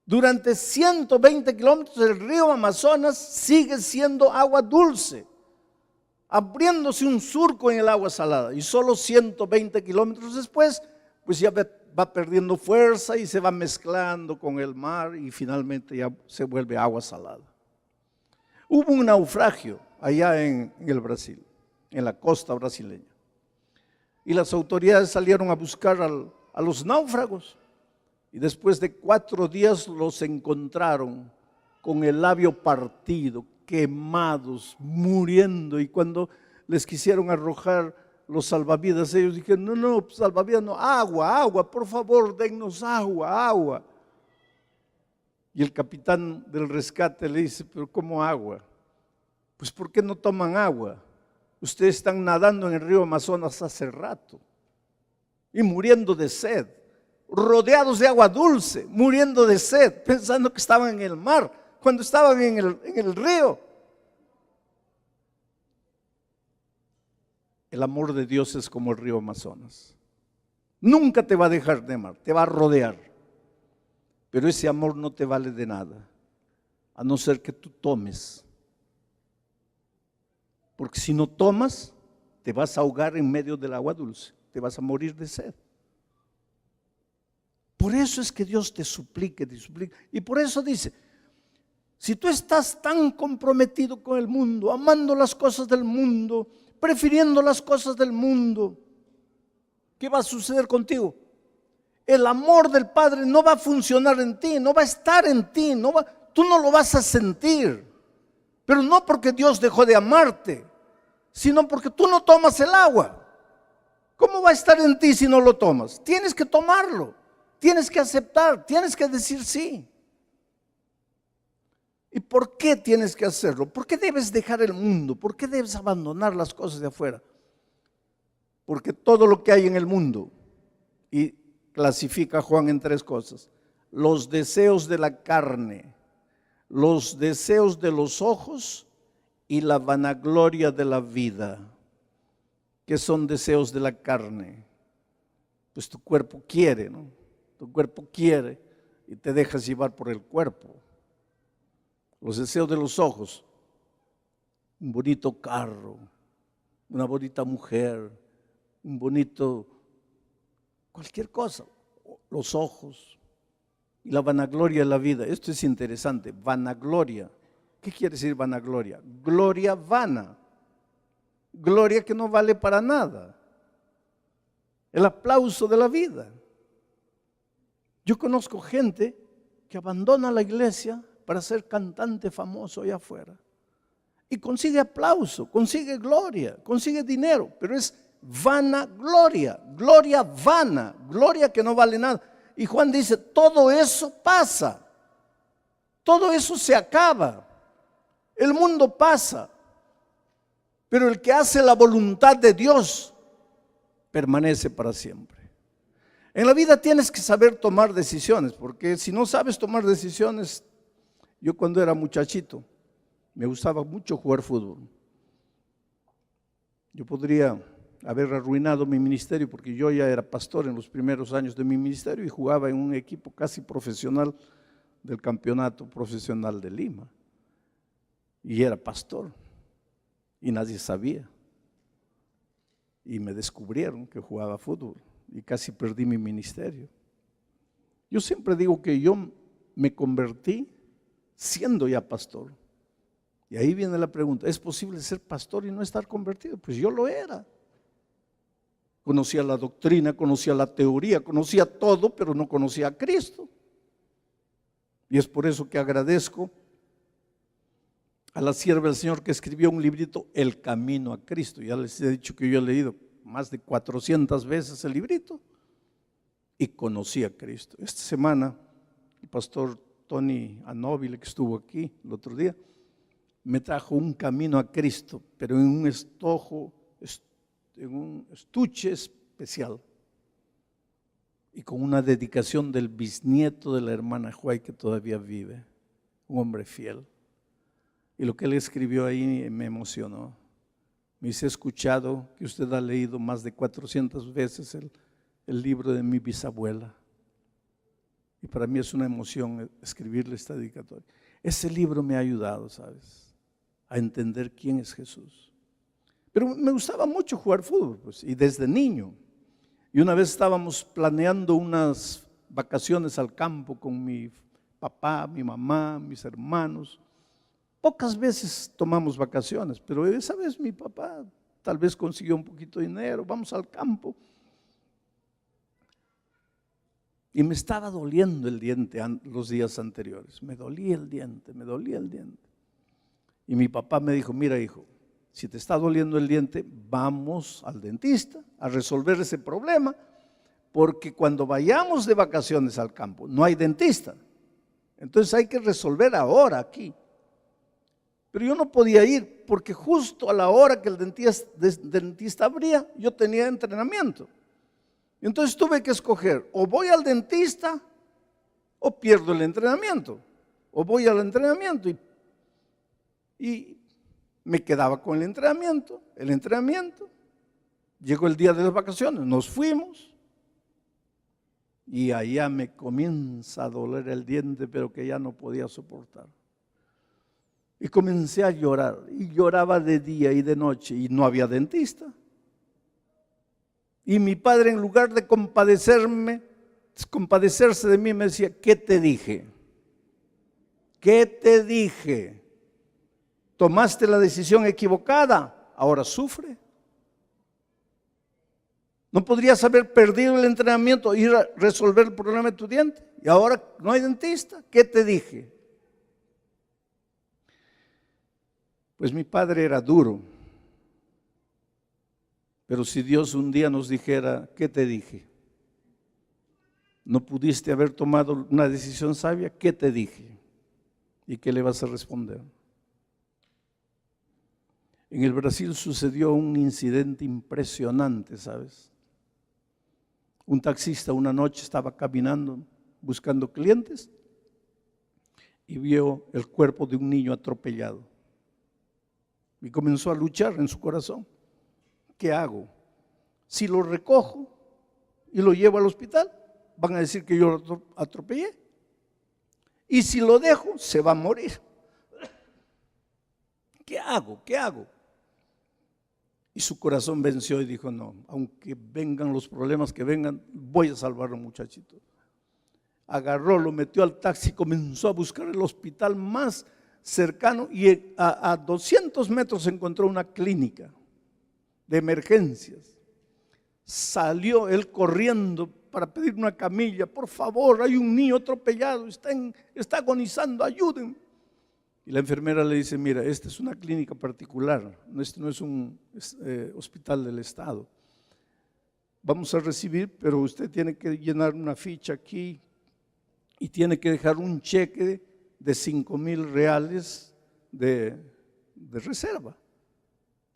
Durante 120 kilómetros el río Amazonas sigue siendo agua dulce, abriéndose un surco en el agua salada, y solo 120 kilómetros después, pues ya va perdiendo fuerza y se va mezclando con el mar y finalmente ya se vuelve agua salada. Hubo un naufragio allá en el Brasil, en la costa brasileña, y las autoridades salieron a buscar a los náufragos, y después de 4 días los encontraron con el labio partido, quemados, muriendo, y cuando les quisieron arrojar los salvavidas, ellos dijeron, no, salvavidas no, agua, por favor, dennos agua. Y el capitán del rescate le dice, pero ¿cómo agua? Pues ¿por qué no toman agua? Ustedes están nadando en el río Amazonas hace rato y muriendo de sed, rodeados de agua dulce, muriendo de sed, pensando que estaban en el mar, cuando estaban en el río. El amor de Dios es como el río Amazonas. Nunca te va a dejar de amar, te va a rodear. Pero ese amor no te vale de nada, a no ser que tú tomes. Porque si no tomas, te vas a ahogar en medio del agua dulce, te vas a morir de sed. Por eso es que Dios te suplica. Y por eso dice, si tú estás tan comprometido con el mundo, amando las cosas del mundo, prefiriendo las cosas del mundo, ¿qué va a suceder contigo? El amor del Padre no va a funcionar en ti, no va a estar en ti, tú no lo vas a sentir. Pero no porque Dios dejó de amarte, sino porque tú no tomas el agua. ¿Cómo va a estar en ti si no lo tomas? Tienes que tomarlo, tienes que aceptar, tienes que decir sí. ¿Y por qué tienes que hacerlo? ¿Por qué debes dejar el mundo? ¿Por qué debes abandonar las cosas de afuera? Porque todo lo que hay en el mundo, y clasifica Juan en 3 cosas: los deseos de la carne, los deseos de los ojos y la vanagloria de la vida. ¿Qué son deseos de la carne? Pues tu cuerpo quiere, ¿no? Tu cuerpo quiere y te dejas llevar por el cuerpo. Los deseos de los ojos: un bonito carro, una bonita mujer, un bonito, cualquier cosa. Los ojos y la vanagloria de la vida. Esto es interesante, vanagloria. ¿Qué quiere decir vanagloria? Gloria vana, gloria que no vale para nada, el aplauso de la vida. Yo conozco gente que abandona la iglesia para ser cantante famoso allá afuera y consigue aplauso, consigue gloria, consigue dinero, pero es vanagloria, gloria vana, gloria que no vale nada. Y Juan dice, todo eso pasa, todo eso se acaba, el mundo pasa, pero el que hace la voluntad de Dios permanece para siempre. En la vida tienes que saber tomar decisiones, porque si no sabes tomar decisiones, yo cuando era muchachito me gustaba mucho jugar fútbol. Yo podría haber arruinado mi ministerio, porque yo ya era pastor en los primeros años de mi ministerio y jugaba en un equipo casi profesional del campeonato profesional de Lima. Y era pastor y nadie sabía. Y me descubrieron que jugaba fútbol y casi perdí mi ministerio. Yo siempre digo que yo me convertí siendo ya pastor. Y ahí viene la pregunta, ¿es posible ser pastor y no estar convertido? Pues yo lo era. Conocía la doctrina, conocía la teoría, conocía todo, pero no conocía a Cristo. Y es por eso que agradezco a la sierva del Señor que escribió un librito, El Camino a Cristo. Ya les he dicho que yo he leído más de 400 veces el librito y conocí a Cristo. Esta semana el pastor Tony Anóbile, que estuvo aquí el otro día, me trajo un camino a Cristo, pero en un estuche especial y con una dedicación del bisnieto de la hermana Juay, que todavía vive, un hombre fiel. Y lo que él escribió ahí me emocionó. Me dice: he escuchado que usted ha leído más de 400 veces el libro de mi bisabuela. Y para mí es una emoción escribirle esta dedicatoria. Ese libro me ha ayudado, ¿sabes?, a entender quién es Jesús. Pero me gustaba mucho jugar fútbol, pues, y desde niño. Y una vez estábamos planeando unas vacaciones al campo con mi papá, mi mamá, mis hermanos. Pocas veces tomamos vacaciones, pero esa vez mi papá tal vez consiguió un poquito de dinero, vamos al campo. Y me estaba doliendo el diente los días anteriores, me dolía el diente. Y mi papá me dijo: mira, hijo, si te está doliendo el diente, vamos al dentista a resolver ese problema, porque cuando vayamos de vacaciones al campo no hay dentista. Entonces hay que resolver ahora aquí. Pero yo no podía ir porque justo a la hora que el dentista abría, yo tenía entrenamiento. Entonces tuve que escoger: o voy al dentista o pierdo el entrenamiento. O voy al entrenamiento y me quedaba con el entrenamiento. Llegó el día de las vacaciones, nos fuimos y allá me comienza a doler el diente, pero que ya no podía soportar. Y comencé a llorar, y lloraba de día y de noche, y no había dentista. Y mi padre, en lugar de compadecerse de mí, me decía: ¿qué te dije? ¿Qué te dije? Tomaste la decisión equivocada, ahora sufre. ¿No podrías haber perdido el entrenamiento e ir a resolver el problema de tu diente? Y ahora no hay dentista. ¿Qué te dije? Pues mi padre era duro. Pero si Dios un día nos dijera: ¿qué te dije? ¿No pudiste haber tomado una decisión sabia? ¿Qué te dije? ¿Y qué le vas a responder? En el Brasil sucedió un incidente impresionante, ¿sabes? Un taxista una noche estaba caminando buscando clientes y vio el cuerpo de un niño atropellado. Y comenzó a luchar en su corazón. ¿Qué hago? Si lo recojo y lo llevo al hospital, van a decir que yo lo atropellé. Y si lo dejo, se va a morir. ¿Qué hago? ¿Qué hago? Y su corazón venció y dijo: no, aunque vengan los problemas que vengan, voy a salvar al muchachito. Agarró, lo metió al taxi, comenzó a buscar el hospital más cercano y a 200 metros encontró una clínica de emergencias. Salió él corriendo para pedir una camilla: por favor, hay un niño atropellado, está agonizando, ayúdenme. Y la enfermera le dice: mira, esta es una clínica particular, este no es un hospital del Estado. Vamos a recibir, pero usted tiene que llenar una ficha aquí y tiene que dejar un cheque de 5,000 reales de reserva.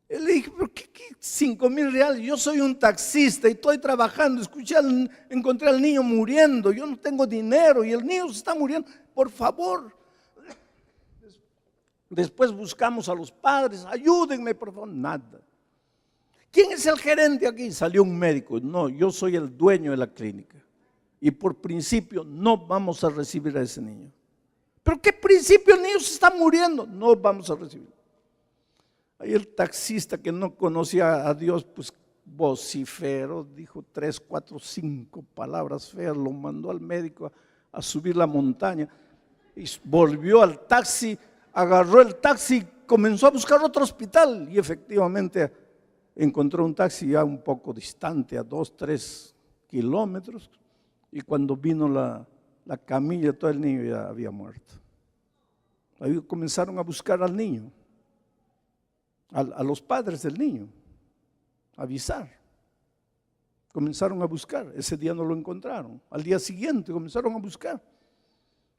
Él le dije: ¿pero qué 5,000 reales? Yo soy un taxista y estoy trabajando, encontré al niño muriendo, yo no tengo dinero y el niño se está muriendo, por favor. Después buscamos a los padres: ayúdenme, por favor. Nada. ¿Quién es el gerente aquí? Salió un médico: no, yo soy el dueño de la clínica y por principio no vamos a recibir a ese niño. ¿Pero qué principio? El niño se está muriendo. No vamos a recibir. Ahí el taxista, que no conocía a Dios, pues vociferó, dijo 3, 4, 5 palabras feas, lo mandó al médico a subir la montaña y volvió al taxi, agarró el taxi, comenzó a buscar otro hospital y efectivamente encontró un taxi ya un poco distante, a 2, 3 kilómetros, y cuando vino la camilla, todo el niño ya había muerto. Ahí comenzaron a buscar al niño, a los padres del niño, a avisar. Comenzaron a buscar, ese día no lo encontraron. Al día siguiente comenzaron a buscar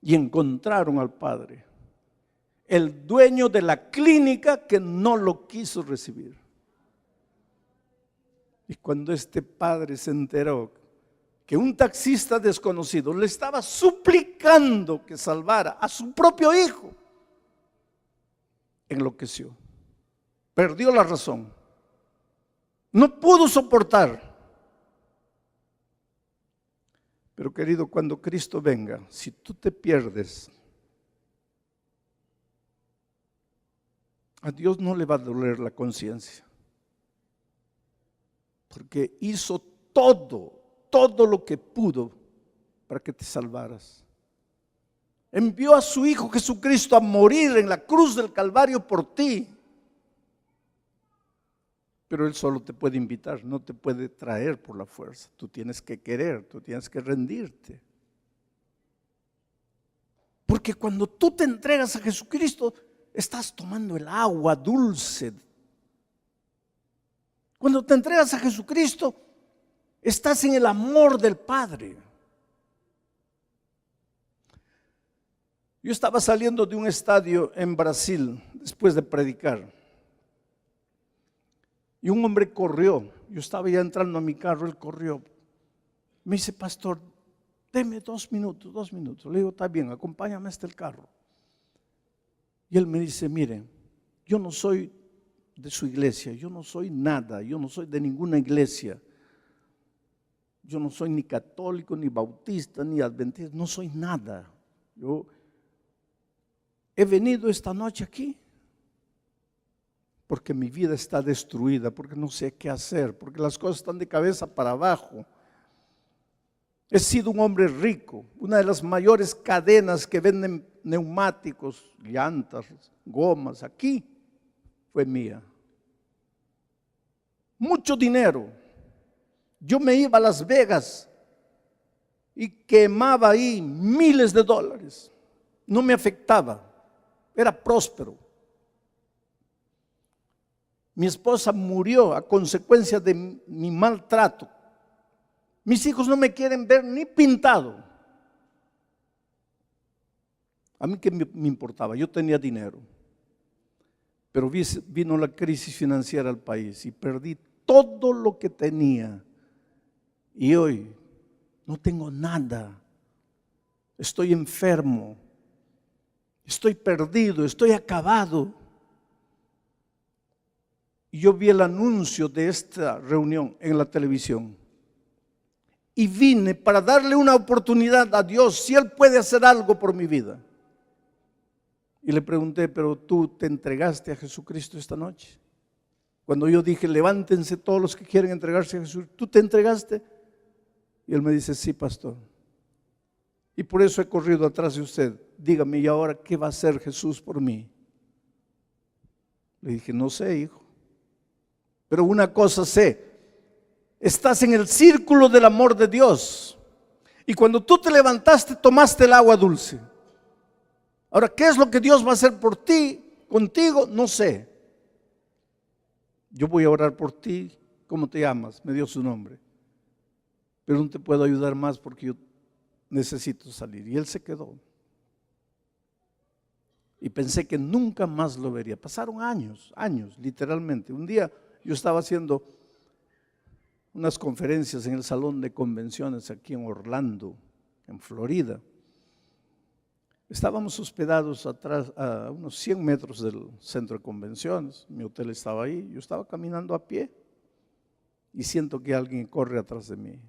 y encontraron al padre, el dueño de la clínica que no lo quiso recibir. Y cuando este padre se enteró que un taxista desconocido le estaba suplicando que salvara a su propio hijo, enloqueció, perdió la razón, no pudo soportar. Pero querido, cuando Cristo venga, si tú te pierdes, a Dios no le va a doler la conciencia, porque hizo todo lo que pudo para que te salvaras. Envió a su Hijo Jesucristo a morir en la cruz del Calvario por ti. Pero Él solo te puede invitar, no te puede traer por la fuerza. Tú tienes que querer, tú tienes que rendirte. Porque cuando tú te entregas a Jesucristo, estás tomando el agua dulce. Cuando te entregas a Jesucristo, estás en el amor del Padre. Yo estaba saliendo de un estadio en Brasil después de predicar. Y un hombre corrió, yo estaba ya entrando a mi carro, él corrió. Me dice, pastor, deme 2 minutos. Le digo, está bien, acompáñame hasta el carro. Y él me dice, mire, yo no soy de su iglesia, yo no soy nada, yo no soy de ninguna iglesia. Yo no soy ni católico, ni bautista, ni adventista, no soy nada. Yo he venido esta noche aquí porque mi vida está destruida, porque no sé qué hacer, porque las cosas están de cabeza para abajo. He sido un hombre rico, una de las mayores cadenas que venden neumáticos, llantas, gomas, aquí fue mía. Mucho dinero. Yo me iba a Las Vegas y quemaba ahí miles de dólares. No me afectaba, era próspero. Mi esposa murió a consecuencia de mi maltrato. Mis hijos no me quieren ver ni pintado. A mí qué me importaba, yo tenía dinero. Pero vino la crisis financiera al país y perdí todo lo que tenía. Y hoy no tengo nada. Estoy enfermo. Estoy perdido, estoy acabado. Y yo vi el anuncio de esta reunión en la televisión. Y vine para darle una oportunidad a Dios, si Él puede hacer algo por mi vida. Y le pregunté, pero tú te entregaste a Jesucristo esta noche. Cuando yo dije, levántense todos los que quieren entregarse a Jesús, ¿tú te entregaste? Y él me dice, sí, pastor. Y por eso he corrido atrás de usted. Dígame, ¿y ahora qué va a hacer Jesús por mí? Le dije, no sé, hijo. Pero una cosa sé, estás en el círculo del amor de Dios. Y cuando tú te levantaste, tomaste el agua dulce. Ahora, ¿qué es lo que Dios va a hacer por ti, contigo? No sé. Yo voy a orar por ti. ¿Cómo te llamas? Me dio su nombre. Pero no te puedo ayudar más porque yo necesito salir. Y él se quedó. Y pensé que nunca más lo vería. Pasaron años, literalmente. Un día yo estaba haciendo unas conferencias en el salón de convenciones aquí en Orlando, en Florida. Estábamos hospedados atrás, a unos 100 metros del centro de convenciones. Mi hotel estaba ahí. Yo estaba caminando a pie y siento que alguien corre atrás de mí.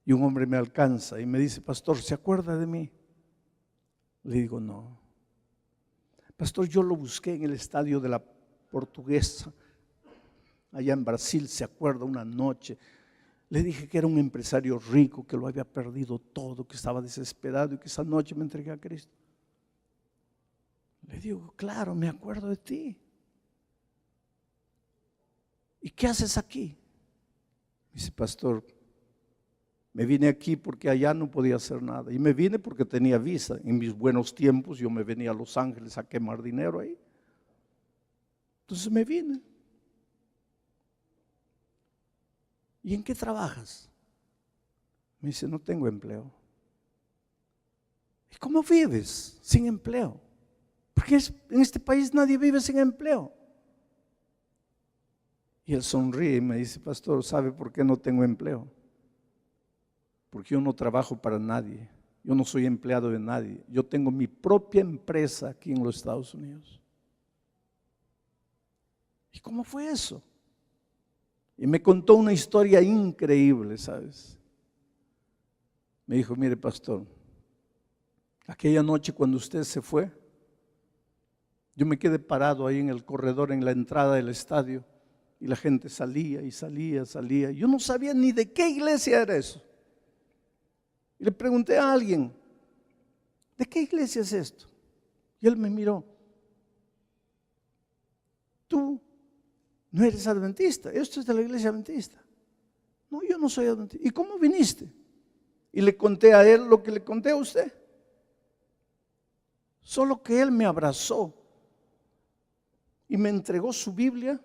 Y un hombre me alcanza y me dice, pastor, ¿se acuerda de mí? Le digo, no. Pastor, yo lo busqué en el estadio de la Portuguesa, allá en Brasil, ¿se acuerda? Una noche. Le dije que era un empresario rico, que lo había perdido todo, que estaba desesperado y que esa noche me entregué a Cristo. Le digo, claro, me acuerdo de ti. ¿Y qué haces aquí? Dice, pastor, me vine aquí porque allá no podía hacer nada. Y me vine porque tenía visa. En mis buenos tiempos yo me venía a Los Ángeles a quemar dinero ahí. Entonces me vine. ¿y en qué trabajas? Me dice, no tengo empleo. ¿Y cómo vives sin empleo? Porque en este país nadie vive sin empleo. Y él sonríe y me dice, pastor, ¿sabe por qué no tengo empleo? Porque yo no trabajo para nadie. Yo no soy empleado de nadie. Yo tengo mi propia empresa aquí en los Estados Unidos. ¿Y cómo fue eso? Y me contó una historia increíble, ¿sabes? Me dijo, mire, pastor, aquella noche cuando usted se fue, yo me quedé parado ahí en el corredor, en la entrada del estadio, y la gente salía y salía, salía. Yo no sabía ni de qué iglesia era eso. Y le pregunté a alguien, ¿de qué iglesia es esto? Y él me miró. Tú no eres adventista, esto es de la iglesia adventista. No, yo no soy adventista. ¿Y cómo viniste? Y le conté a él lo que le conté a usted. Solo que él me abrazó y me entregó su Biblia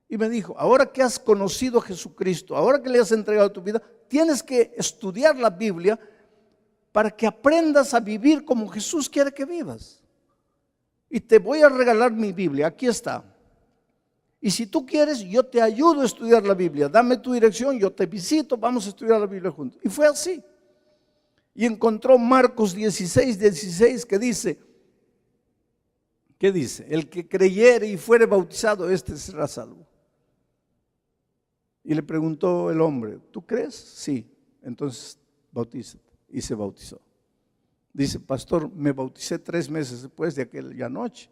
y me dijo, ahora que has conocido a Jesucristo, ahora que le has entregado tu vida, tienes que estudiar la Biblia para que aprendas a vivir como Jesús quiere que vivas. Y te voy a regalar mi Biblia, aquí está. Y si tú quieres, yo te ayudo a estudiar la Biblia. Dame tu dirección, yo te visito, vamos a estudiar la Biblia juntos. Y fue así. Y encontró Marcos 16:16 que dice, ¿qué dice? El que creyere y fuere bautizado, este será salvo. Y le preguntó el hombre, ¿tú crees? Sí, entonces bautízate. Y se bautizó. Dice, pastor, me bauticé 3 meses después de aquella noche.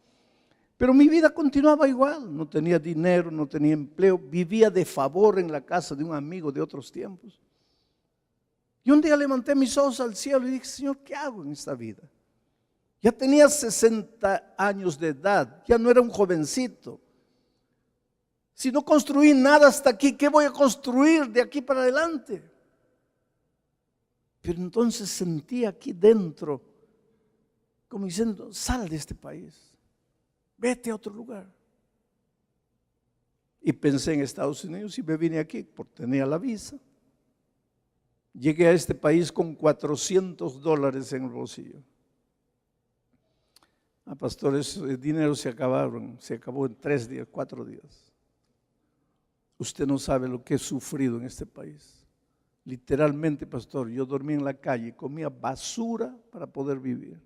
Pero mi vida continuaba igual, no tenía dinero, no tenía empleo, vivía de favor en la casa de un amigo de otros tiempos. Y un día levanté mis ojos al cielo y dije, Señor, ¿qué hago en esta vida? Ya tenía 60 años de edad, ya no era un jovencito. Si no construí nada hasta aquí, ¿qué voy a construir de aquí para adelante? Pero entonces sentí aquí dentro, como diciendo, sal de este país. Vete a otro lugar. Y pensé en Estados Unidos y me vine aquí porque tenía la visa. Llegué a este país con $400 en el bolsillo. Pastor, ese dinero se acabó en 3 días, 4 días. Usted no sabe lo que he sufrido en este país. Literalmente, pastor, yo dormí en la calle, comía basura para poder vivir.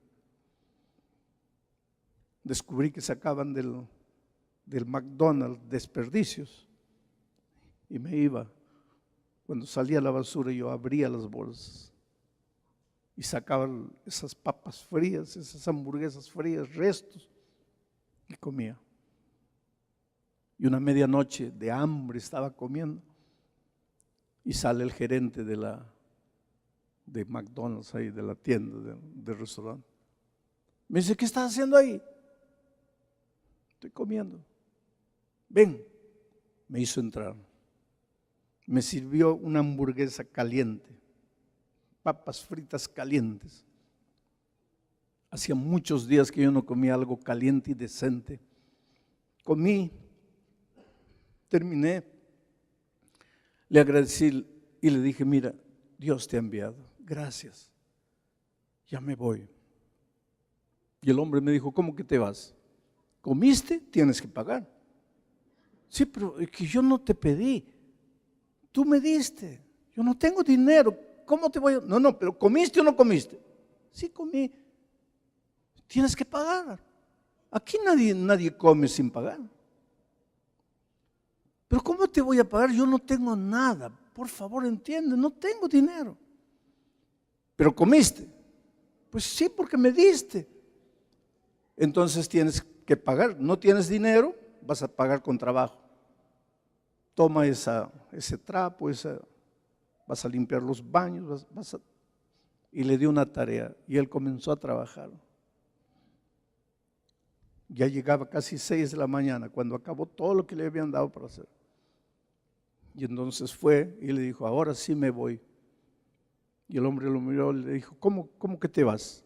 Descubrí que sacaban del McDonald's desperdicios y me iba. Cuando salía la basura yo abría las bolsas y sacaba esas papas frías, esas hamburguesas frías, restos, y comía. Y una medianoche de hambre estaba comiendo y sale el gerente de McDonald's ahí, de la tienda, del restaurante. Me dice, ¿qué estás haciendo ahí? Estoy comiendo. Ven, me hizo entrar. Me sirvió una hamburguesa caliente, papas fritas calientes. Hacía muchos días que yo no comía algo caliente y decente. Comí, terminé, le agradecí y le dije, mira, Dios te ha enviado, gracias, ya me voy. Y el hombre me dijo, ¿cómo que te vas? ¿Comiste? Tienes que pagar. Sí, pero es que yo no te pedí, tú me diste, yo no tengo dinero, ¿cómo te voy a...? No, pero ¿comiste o no comiste? Sí, comí. Tienes que pagar. Aquí nadie come sin pagar. Pero ¿cómo te voy a pagar? Yo no tengo nada. Por favor, entiende, no tengo dinero. ¿Pero comiste? Pues sí, porque me diste. Entonces tienes que pagar. No tienes dinero, vas a pagar con trabajo. Toma ese trapo, vas a limpiar los baños, y le dio una tarea y él comenzó a trabajar. Ya llegaba casi 6 de la mañana cuando acabó todo lo que le habían dado para hacer. Y entonces fue y le dijo, ahora sí me voy. Y el hombre lo miró y le dijo, ¿cómo que te vas?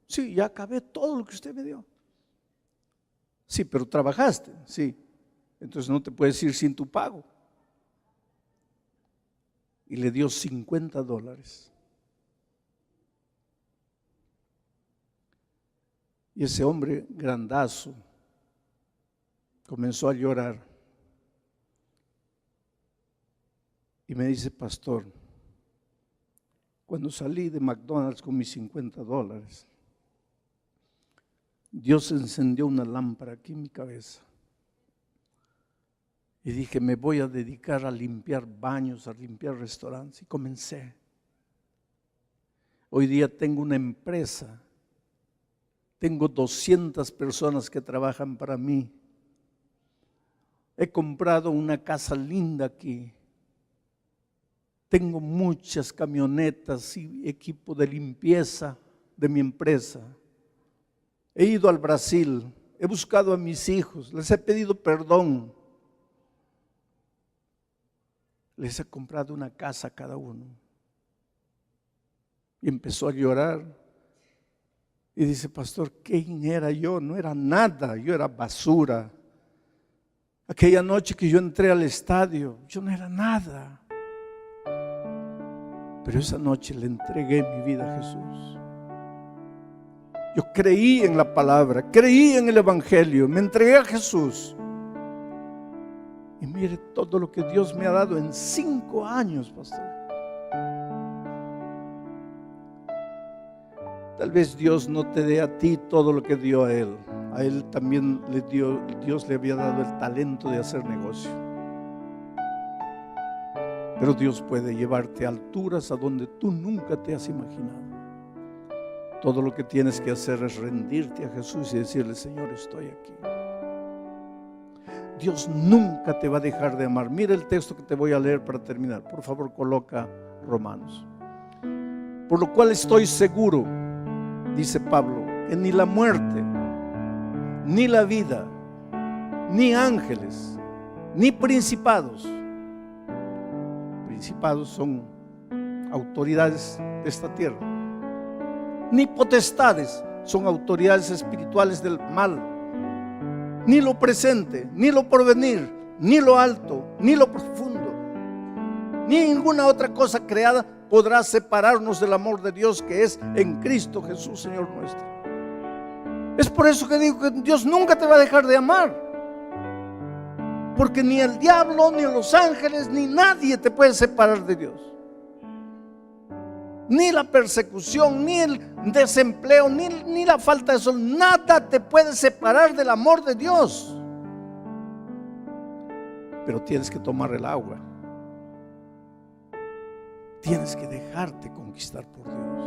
Sí, ya acabé todo lo que usted me dio. Sí, pero trabajaste, sí. Entonces no te puedes ir sin tu pago. y le dio $50. Y ese hombre grandazo comenzó a llorar y me dice: pastor, cuando salí de McDonald's con mis $50, Dios encendió una lámpara aquí en mi cabeza. Y dije: me voy a dedicar a limpiar baños, a limpiar restaurantes. Y comencé. Hoy día tengo una empresa. Tengo 200 personas que trabajan para mí. He comprado una casa linda aquí. Tengo muchas camionetas y equipo de limpieza de mi empresa. He ido al Brasil, he buscado a mis hijos, les he pedido perdón. Les he comprado una casa a cada uno. Y empezó a llorar. Y dice: pastor, ¿quién era yo? No era nada, yo era basura. Aquella noche que yo entré al estadio, yo no era nada. Pero esa noche le entregué mi vida a Jesús. Yo creí en la palabra, creí en el evangelio, me entregué a Jesús. Y mire todo lo que Dios me ha dado en 5 años, pastor. Tal vez Dios no te dé a ti todo lo que dio a él. A él también Dios le había dado el talento de hacer negocio. Pero Dios puede llevarte a alturas a donde tú nunca te has imaginado. Todo lo que tienes que hacer es rendirte a Jesús y decirle: Señor, estoy aquí. Dios nunca te va a dejar de amar. Mira el texto que te voy a leer para terminar. Por favor, coloca Romanos. Por lo cual estoy seguro, dice Pablo, que ni la muerte, ni la vida, ni ángeles, ni principados. Principados son autoridades de esta tierra. Ni potestades, son autoridades espirituales del mal. Ni lo presente, ni lo porvenir, ni lo alto, ni lo profundo, ni ninguna otra cosa creada podrá separarnos del amor de Dios que es en Cristo Jesús, Señor nuestro. Es por eso que digo que Dios nunca te va a dejar de amar. Porque ni el diablo, ni los ángeles, ni nadie te puede separar de Dios. Ni la persecución, ni el desempleo, ni la falta de sol, nada te puede separar del amor de Dios. Pero tienes que tomar el agua. Tienes que dejarte conquistar por Dios.